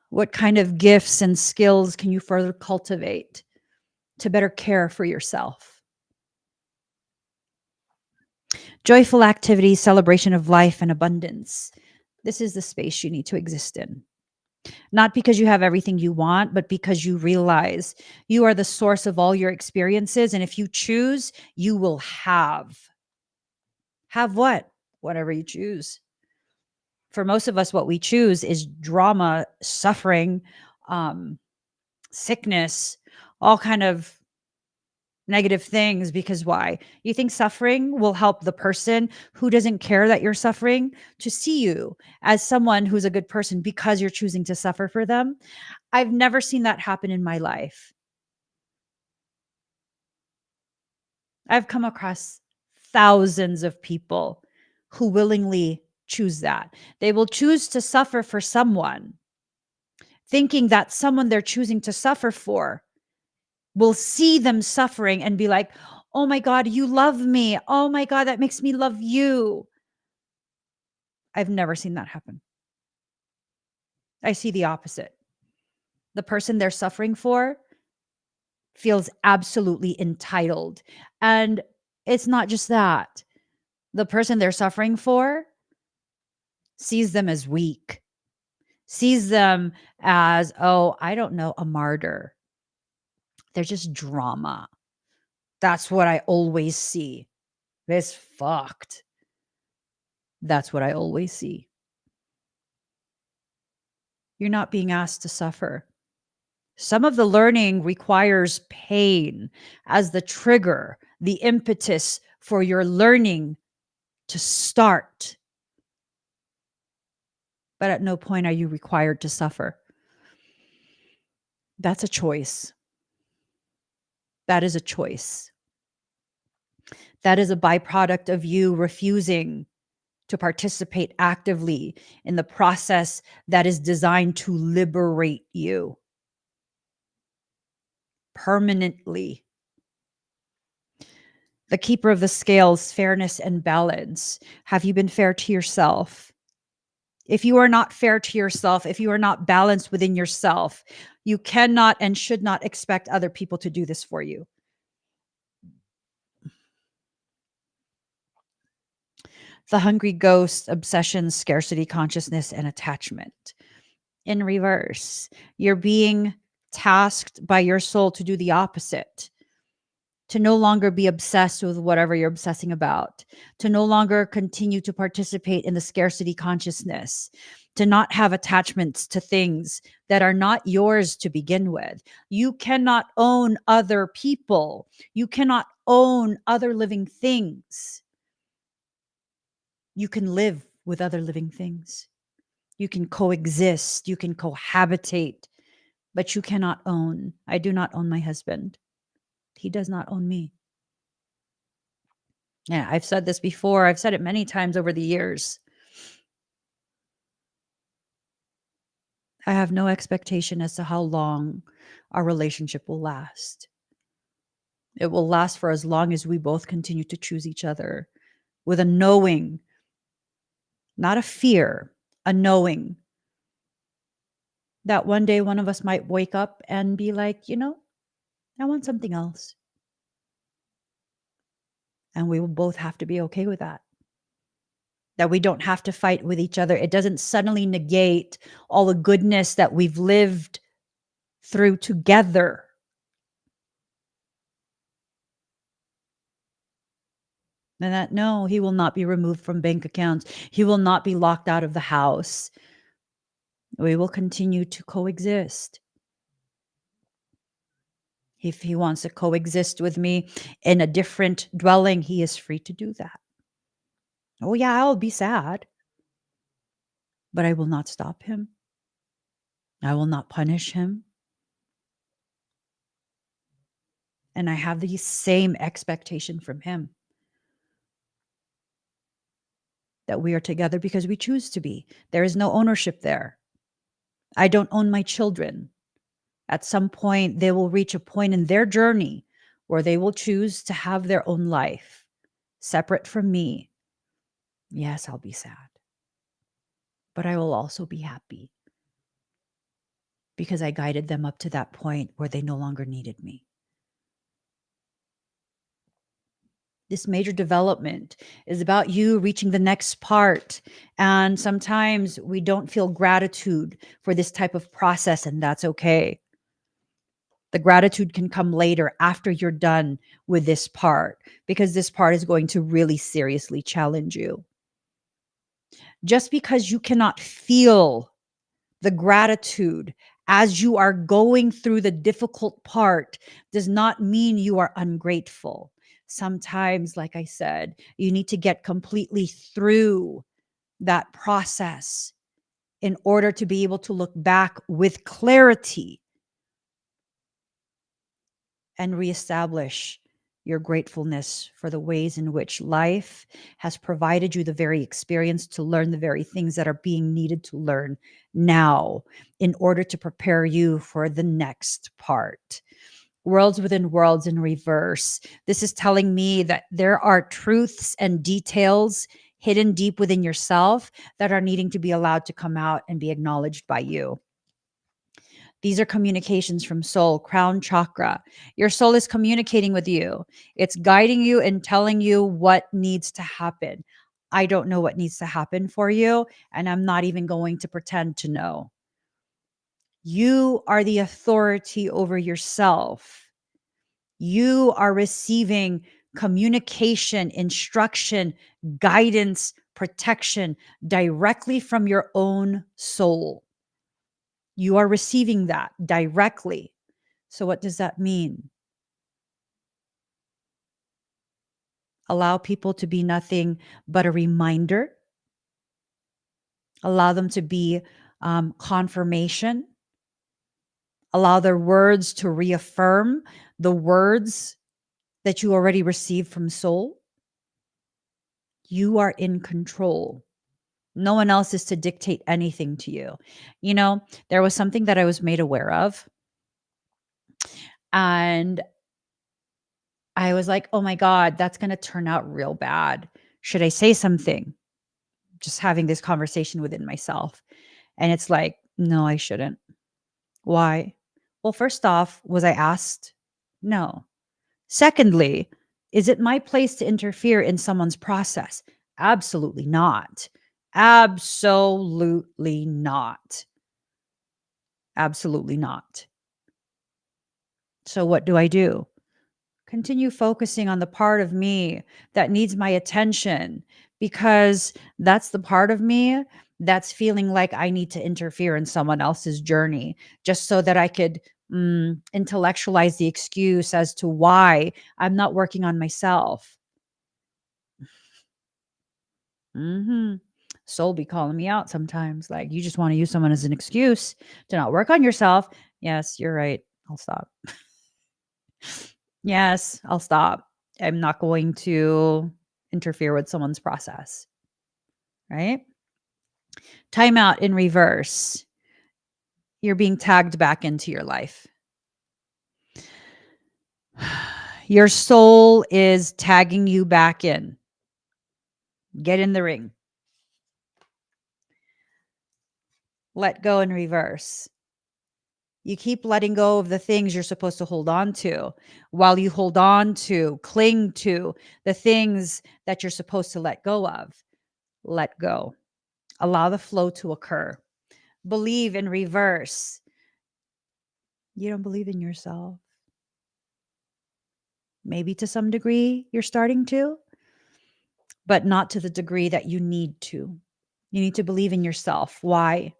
What kind of gifts and skills can you further cultivate to better care for yourself? Joyful activity, celebration of life and abundance. This is the space you need to exist in. Not because you have everything you want, but because you realize you are the source of all your experiences. And if you choose, you will have. Have what? Whatever you choose. For most of us, what we choose is drama, suffering, sickness, all kind of negative things. Because why? You think suffering will help the person who doesn't care that you're suffering to see you as someone who's a good person because you're choosing to suffer for them? I've never seen that happen in my life. I've come across thousands of people who willingly choose that. They will choose to suffer for someone, thinking that someone they're choosing to suffer for will see them suffering and be like, oh my God, you love me. Oh my God, that makes me love you. I've never seen that happen. I see the opposite. The person they're suffering for feels absolutely entitled. And it's not just that. The person they're suffering for sees them as weak, sees them as, oh, I don't know, a martyr. They're just drama. That's what I always see. It's fucked. That's what I always see. You're not being asked to suffer. Some of the learning requires pain as the trigger, the impetus for your learning to start. But at no point are you required to suffer. That's a choice. That is a choice. That is a byproduct of you refusing to participate actively in the process that is designed to liberate you permanently. The keeper of the scales, fairness and balance. Have you been fair to yourself? If you are not fair to yourself, if you are not balanced within yourself, you cannot and should not expect other people to do this for you. The hungry ghost, obsession, scarcity, consciousness, and attachment. In reverse, you're being tasked by your soul to do the opposite, to no longer be obsessed with whatever you're obsessing about, to no longer continue to participate in the scarcity consciousness, to not have attachments to things that are not yours to begin with. You cannot own other people. You cannot own other living things. You can live with other living things. You can coexist. You can cohabitate, but you cannot own. I do not own my husband. He does not own me. Yeah, I've said this before. I've said it many times over the years. I have no expectation as to how long our relationship will last. It will last for as long as we both continue to choose each other with a knowing, not a fear, a knowing that one day one of us might wake up and be like, I want something else. And we will both have to be okay with that. That we don't have to fight with each other. It doesn't suddenly negate all the goodness that we've lived through together. And that, no, he will not be removed from bank accounts. He will not be locked out of the house. We will continue to coexist. If he wants to coexist with me in a different dwelling, he is free to do that. Oh, yeah, I'll be sad, but I will not stop him. I will not punish him. And I have the same expectation from him that we are together because we choose to be. There is no ownership there. I don't own my children. At some point, they will reach a point in their journey where they will choose to have their own life separate from me. Yes, I'll be sad, but I will also be happy because I guided them up to that point where they no longer needed me. This major development is about you reaching the next part. And sometimes we don't feel gratitude for this type of process, and that's okay. The gratitude can come later after you're done with this part, because this part is going to really seriously challenge you. Just because you cannot feel the gratitude as you are going through the difficult part does not mean you are ungrateful. Sometimes, like I said, you need to get completely through that process in order to be able to look back with clarity and reestablish your gratefulness for the ways in which life has provided you the very experience to learn the very things that are being needed to learn now in order to prepare you for the next part. Worlds within worlds in reverse. This is telling me that there are truths and details hidden deep within yourself that are needing to be allowed to come out and be acknowledged by you. These are communications from soul, crown chakra. Your soul is communicating with you. It's guiding you and telling you what needs to happen. I don't know what needs to happen for you, and I'm not even going to pretend to know. You are the authority over yourself. You are receiving communication, instruction, guidance, protection directly from your own soul. You are receiving that directly. So, what does that mean? Allow people to be nothing but a reminder, allow them to be confirmation, allow their words to reaffirm the words that you already received from soul. You are in control. No one else is to dictate anything to you. You know, there was something that I was made aware of, and I was like, oh my God, that's going to turn out real bad. Should I say something? Just having this conversation within myself. And it's like, no, I shouldn't. Why? Well, first off, was I asked? No. Secondly, is it my place to interfere in someone's process? Absolutely not. Absolutely not. Absolutely not. So, what do I do? Continue focusing on the part of me that needs my attention, because that's the part of me that's feeling like I need to interfere in someone else's journey just so that I could intellectualize the excuse as to why I'm not working on myself. hmm Soul be calling me out sometimes. Like, you just want to use someone as an excuse to not work on yourself. Yes, you're right. I'll stop. Yes, I'll stop. I'm not going to interfere with someone's process, right? Timeout in reverse. You're being tagged back into your life. Your soul is tagging you back in. Get in the ring. Let go in reverse. You keep letting go of the things you're supposed to hold on to while you hold on to, cling to the things that you're supposed to let go of. Let go. Allow the flow to occur. Believe in reverse. You don't believe in yourself. Maybe to some degree you're starting to, but not to the degree that you need to. You need to believe in yourself. Why?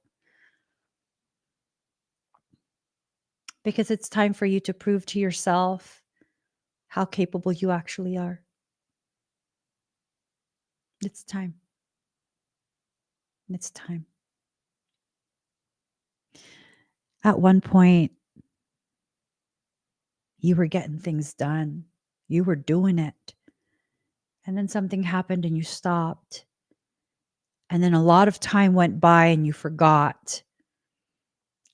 Because it's time for you to prove to yourself how capable you actually are. It's time. It's time. At one point, you were getting things done, you were doing it. And then something happened and you stopped. And then a lot of time went by and you forgot.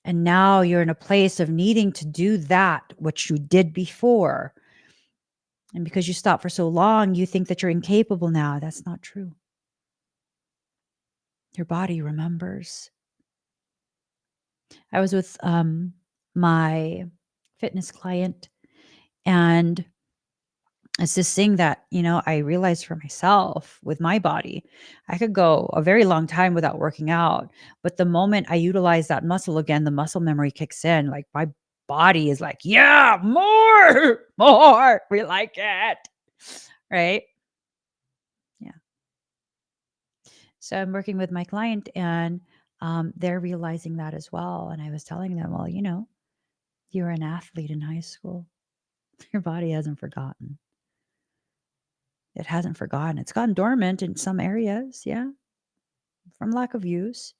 And now you're in a place of needing to do that, which you did before. And because you stopped for so long, you think that you're incapable now. That's not true. Your body remembers. I was with my fitness client, and it's this thing that, I realized for myself with my body. I could go a very long time without working out, but the moment I utilize that muscle again, the muscle memory kicks in. Like my body is like, yeah, more, more. We like it. Right? Yeah. So I'm working with my client, and they're realizing that as well. And I was telling them, well, you were an athlete in high school. Your body hasn't forgotten. It hasn't forgotten. It's gone dormant in some areas. Yeah. From lack of use.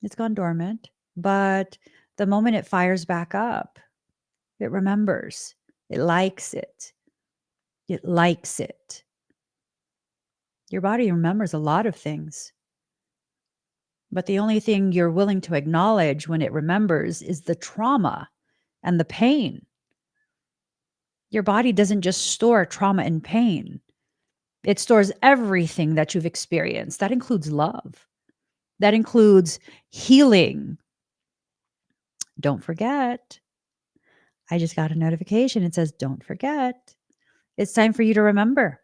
It's gone dormant. But the moment it fires back up, it remembers. It likes it. It likes it. Your body remembers a lot of things. But the only thing you're willing to acknowledge when it remembers is the trauma and the pain. Your body doesn't just store trauma and pain. It stores everything that you've experienced. That includes love. That includes healing. Don't forget. I just got a notification. It says, don't forget. It's time for you to remember.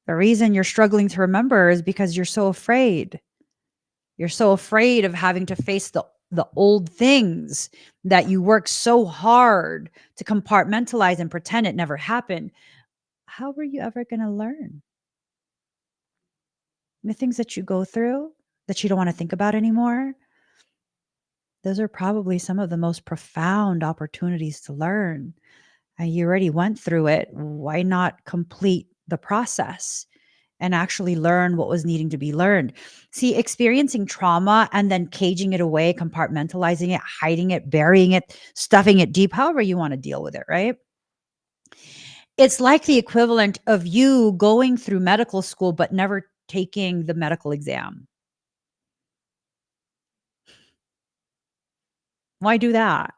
The reason you're struggling to remember is because you're so afraid. You're so afraid of having to face the old things that you work so hard to compartmentalize and pretend it never happened. How were you ever going to learn? The things that you go through that you don't want to think about anymore, those are probably some of the most profound opportunities to learn. And you already went through it. Why not complete the process and actually learn what was needing to be learned? See, experiencing trauma and then caging it away, compartmentalizing it, hiding it, burying it, stuffing it deep, however you want to deal with it, right? It's like the equivalent of you going through medical school but never taking the medical exam. Why do that?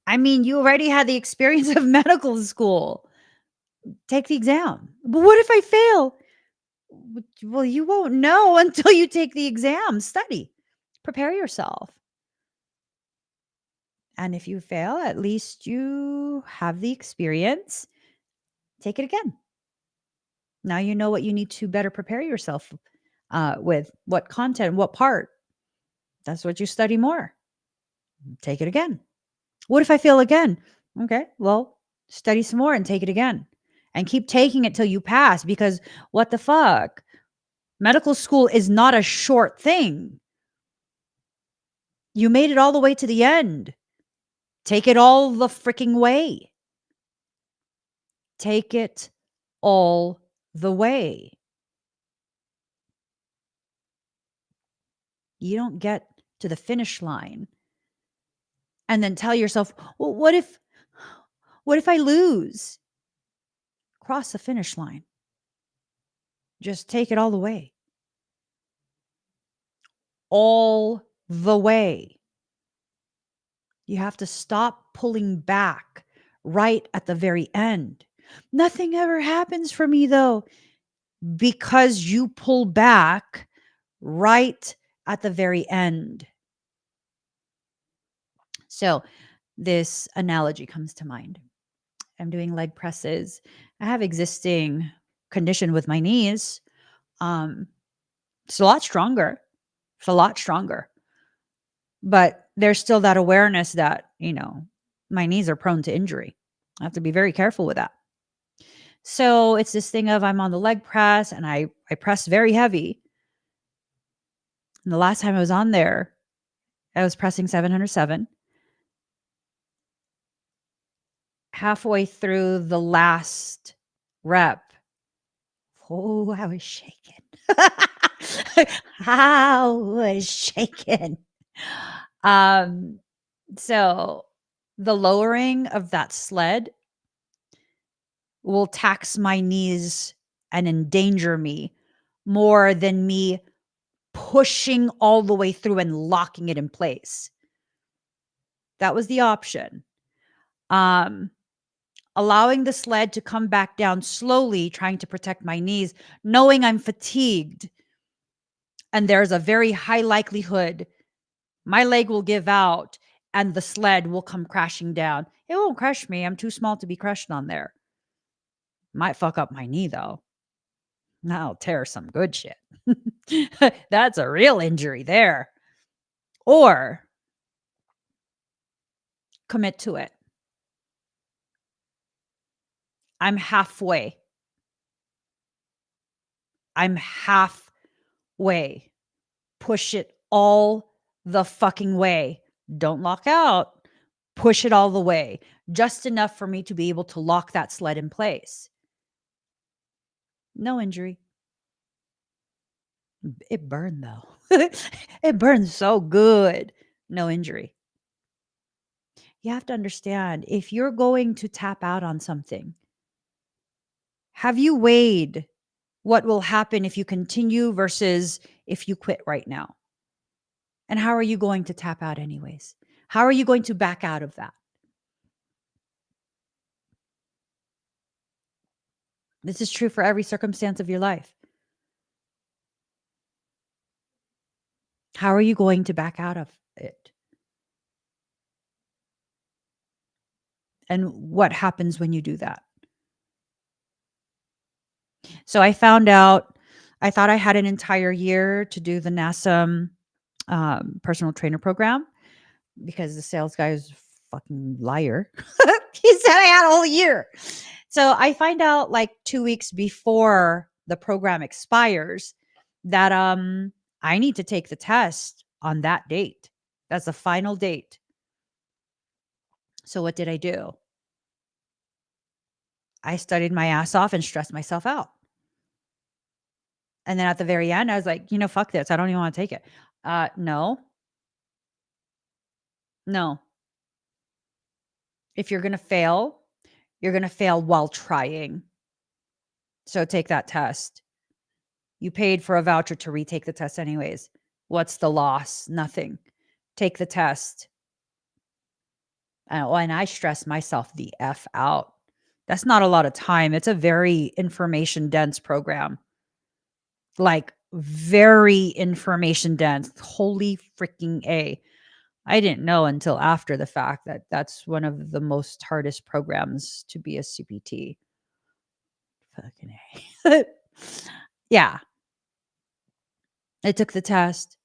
I mean, you already had the experience of medical school. Take the exam. But what if I fail? Well, you won't know until you take the exam. Study. Prepare yourself. And if you fail, at least you have the experience. Take it again. Now you know what you need to better prepare yourself with, what content, what part. That's what you study more. Take it again. What if I fail again? Okay, well, study some more and take it again. And keep taking it till you pass, because what the fuck? Medical school is not a short thing. You made it all the way to the end. Take it all the freaking way. Take it all the way. You don't get to the finish line and then tell yourself, well, what if I lose? Cross the finish line. Just take it all the way. All the way. You have to stop pulling back right at the very end. Nothing ever happens for me though, because you pull back right at the very end. So this analogy comes to mind. I'm doing leg presses. I have existing condition with my knees. It's a lot stronger. It's a lot stronger. But there's still that awareness that, my knees are prone to injury. I have to be very careful with that. So it's this thing of I'm on the leg press and I press very heavy. And the last time I was on there, I was pressing 707. Halfway through the last rep, oh, I was shaking. I was shaking. So the lowering of that sled will tax my knees and endanger me more than me pushing all the way through and locking it in place. That was the option. Allowing the sled to come back down slowly, trying to protect my knees, knowing I'm fatigued. And there's a very high likelihood my leg will give out and the sled will come crashing down. It won't crush me. I'm too small to be crushed on there. Might fuck up my knee though. That'll tear some good shit. That's a real injury there. Or commit to it. I'm halfway. I'm halfway. Push it all the fucking way. Don't lock out. Push it all the way. Just enough for me to be able to lock that sled in place. No injury. It burned though. It burned so good. No injury. You have to understand, if you're going to tap out on something, have you weighed what will happen if you continue versus if you quit right now? And how are you going to tap out anyways? How are you going to back out of that? This is true for every circumstance of your life. How are you going to back out of it? And what happens when you do that? So I found out, I thought I had an entire year to do the NASA personal trainer program because the sales guy is a fucking liar. He said I had a whole year. So I find out like 2 weeks before the program expires that I need to take the test on that date. That's the final date. So what did I do? I studied my ass off and stressed myself out. And then at the very end, I was like, fuck this. I don't even want to take it. No. No. If you're going to fail, you're going to fail while trying. So take that test. You paid for a voucher to retake the test anyways. What's the loss? Nothing. Take the test. And I stress myself the F out. That's not a lot of time. It's a very information dense program. Like very information dense. Holy freaking A. I didn't know until after the fact that that's one of the most hardest programs to be a CPT. Fucking A. Yeah. I took the test.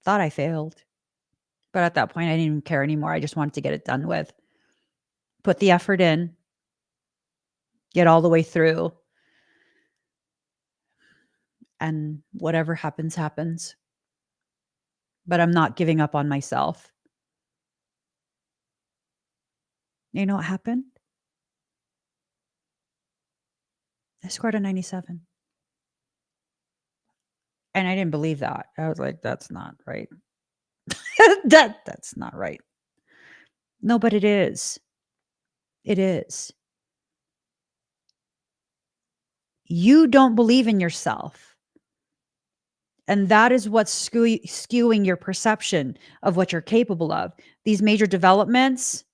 Thought I failed. But at that point, I didn't even care anymore. I just wanted to get it done with. Put the effort in. Get all the way through. And whatever happens, happens. But I'm not giving up on myself. You know what happened? I scored a 97. And I didn't believe that. I was like, that's not right. That's not right. No, but it is. It is. You don't believe in yourself. And that is what's skewing your perception of what you're capable of. These major developments,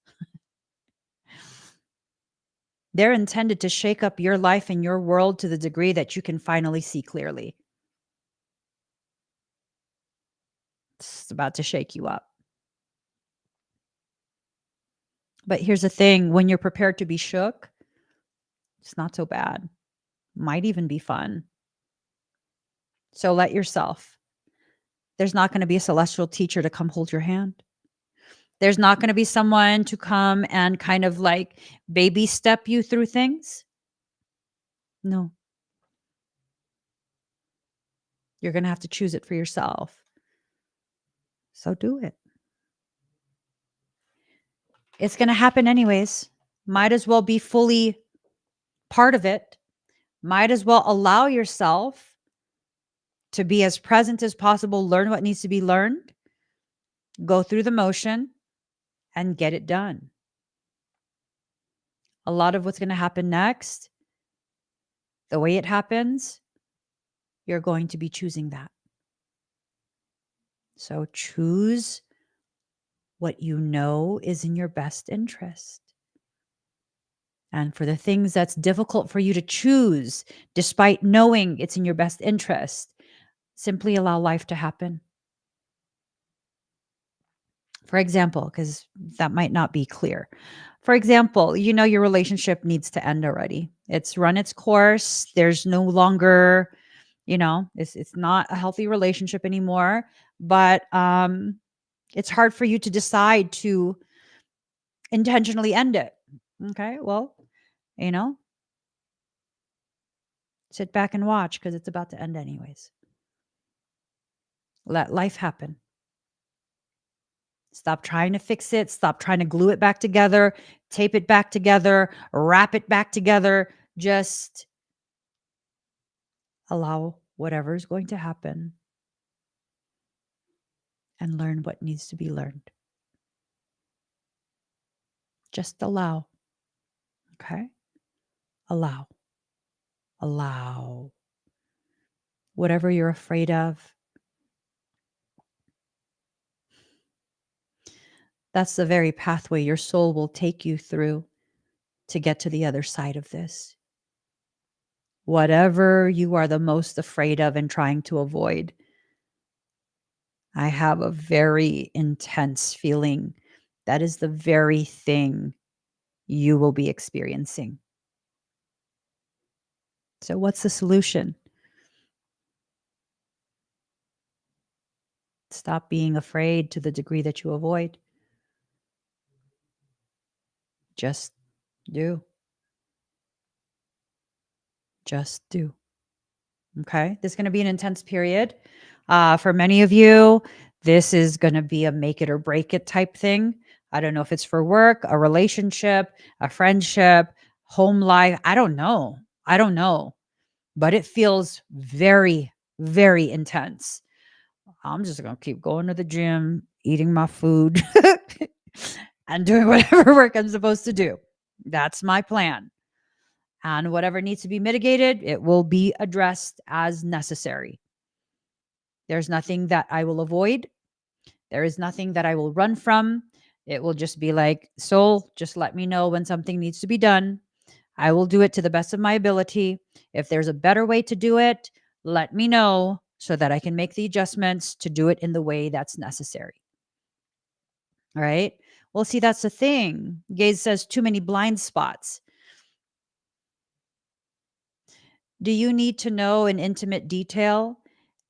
they're intended to shake up your life and your world to the degree that you can finally see clearly. It's about to shake you up. But here's the thing, when you're prepared to be shook, it's not so bad. Might even be fun. So let yourself. There's not going to be a celestial teacher to come hold your hand. There's not going to be someone to come and kind of like baby step you through things. No, you're going to have to choose it for yourself. So do it. It's going to happen anyways. Might as well be fully part of it. Might as well allow yourself to be as present as possible, learn what needs to be learned, go through the motion, and get it done. A lot of what's going to happen next, the way it happens, you're going to be choosing that. So choose what you know is in your best interest. And for the things that's difficult for you to choose, despite knowing it's in your best interest, simply allow life to happen. For example, because that might not be clear. For example, you know your relationship needs to end already. It's run its course. There's no longer, it's not a healthy relationship anymore. But it's hard for you to decide to intentionally end it. Okay, well, you know, sit back and watch because it's about to end anyways. Let life happen. Stop trying to fix it. Stop trying to glue it back together, tape it back together, wrap it back together. Just allow whatever is going to happen and learn what needs to be learned. Just allow. Okay? Allow. Allow. Whatever you're afraid of, that's the very pathway your soul will take you through to get to the other side of this. Whatever you are the most afraid of and trying to avoid, I have a very intense feeling that is the very thing you will be experiencing. So, what's the solution? Stop being afraid to the degree that you avoid. Just do. Just do. Okay. This is going to be an intense period. For many of you, this is going to be a make it or break it type thing. I don't know if it's for work, a relationship, a friendship, home life. I don't know. But it feels very, very intense. I'm just going to keep going to the gym, eating my food, and doing whatever work I'm supposed to do. That's my plan. And whatever needs to be mitigated, it will be addressed as necessary. There's nothing that I will avoid. There is nothing that I will run from. It will just be like, soul, just let me know when something needs to be done. I will do it to the best of my ability. If there's a better way to do it, let me know so that I can make the adjustments to do it in the way that's necessary. All right. Well, see, that's the thing. Gaze says too many blind spots. Do you need to know in intimate detail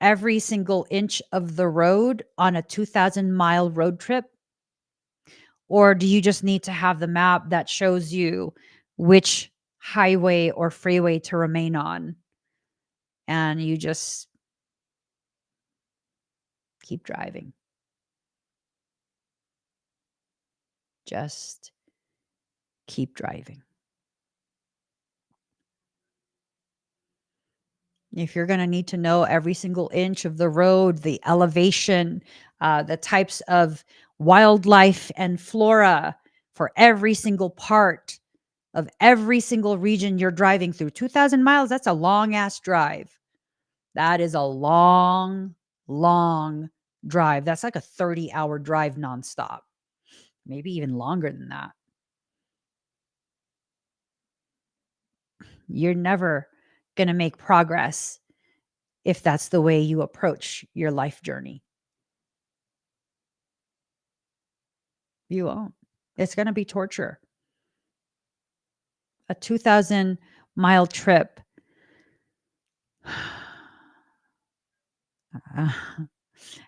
every single inch of the road on a 2,000-mile road trip? Or do you just need to have the map that shows you which highway or freeway to remain on? And you just keep driving. Just keep driving. If you're going to need to know every single inch of the road, the elevation, the types of wildlife and flora for every single part of every single region you're driving through, 2,000 miles, that's a long ass drive. That is a long, long drive. That's like a 30-hour drive nonstop, maybe even longer than that. You're never going to make progress if that's the way you approach your life journey. You won't. It's going to be torture. A 2,000-mile trip.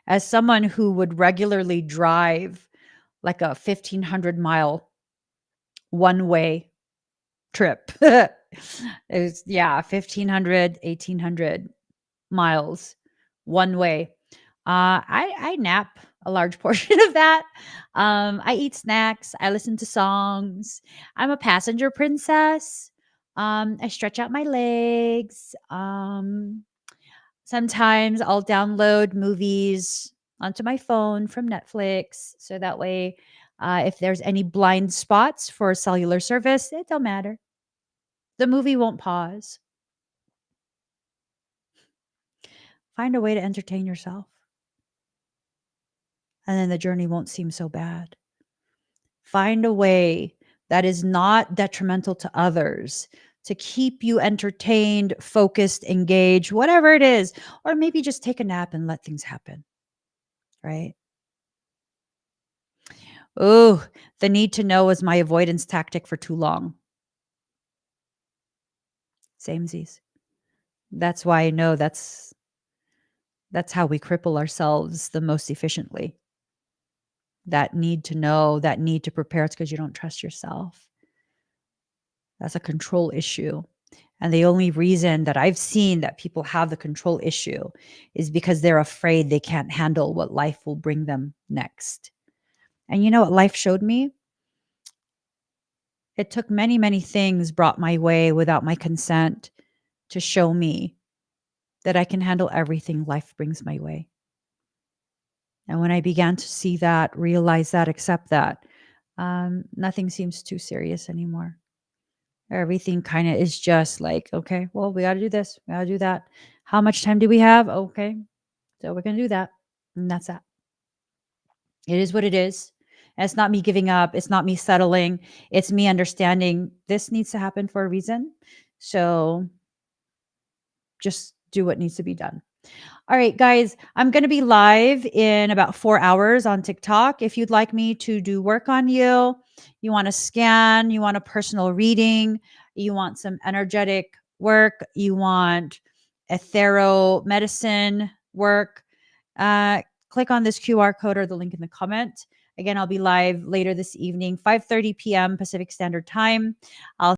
As someone who would regularly drive like a 1,500-mile one-way trip. It was, yeah, 1,500, 1,800 miles one way. I nap a large portion of that. I eat snacks. I listen to songs. I'm a passenger princess. I stretch out my legs. Sometimes I'll download movies onto my phone from Netflix, so that way, if there's any blind spots for cellular service, it don't matter. The movie won't pause. Find a way to entertain yourself, and then the journey won't seem so bad. Find a way that is not detrimental to others to keep you entertained, focused, engaged, whatever it is. Or maybe just take a nap and let things happen, right? Oh, the need to know is my avoidance tactic for too long. Samesies. That's why I know that's how we cripple ourselves the most efficiently. That need to know, that need to prepare, it's because you don't trust yourself. That's a control issue. And the only reason that I've seen that people have the control issue is because they're afraid they can't handle what life will bring them next. And you know what life showed me? It took many, many things brought my way without my consent to show me that I can handle everything life brings my way. And when I began to see that, realize that, accept that, nothing seems too serious anymore. Everything kind of is just like, okay, well, we got to do this, we got to do that. How much time do we have? Okay, so we're going to do that. And that's that. It is what it is. And it's not me giving up. It's not me settling. It's me understanding this needs to happen for a reason. So just do what needs to be done. All right, guys, I'm going to be live in about 4 hours on TikTok. If you'd like me to do work on you, you want to scan, you want a personal reading, you want some energetic work, you want ethero medicine work, click on this QR code or the link in the comment. Again, I'll be live later this evening, 5:30 p.m. Pacific Standard Time. I'll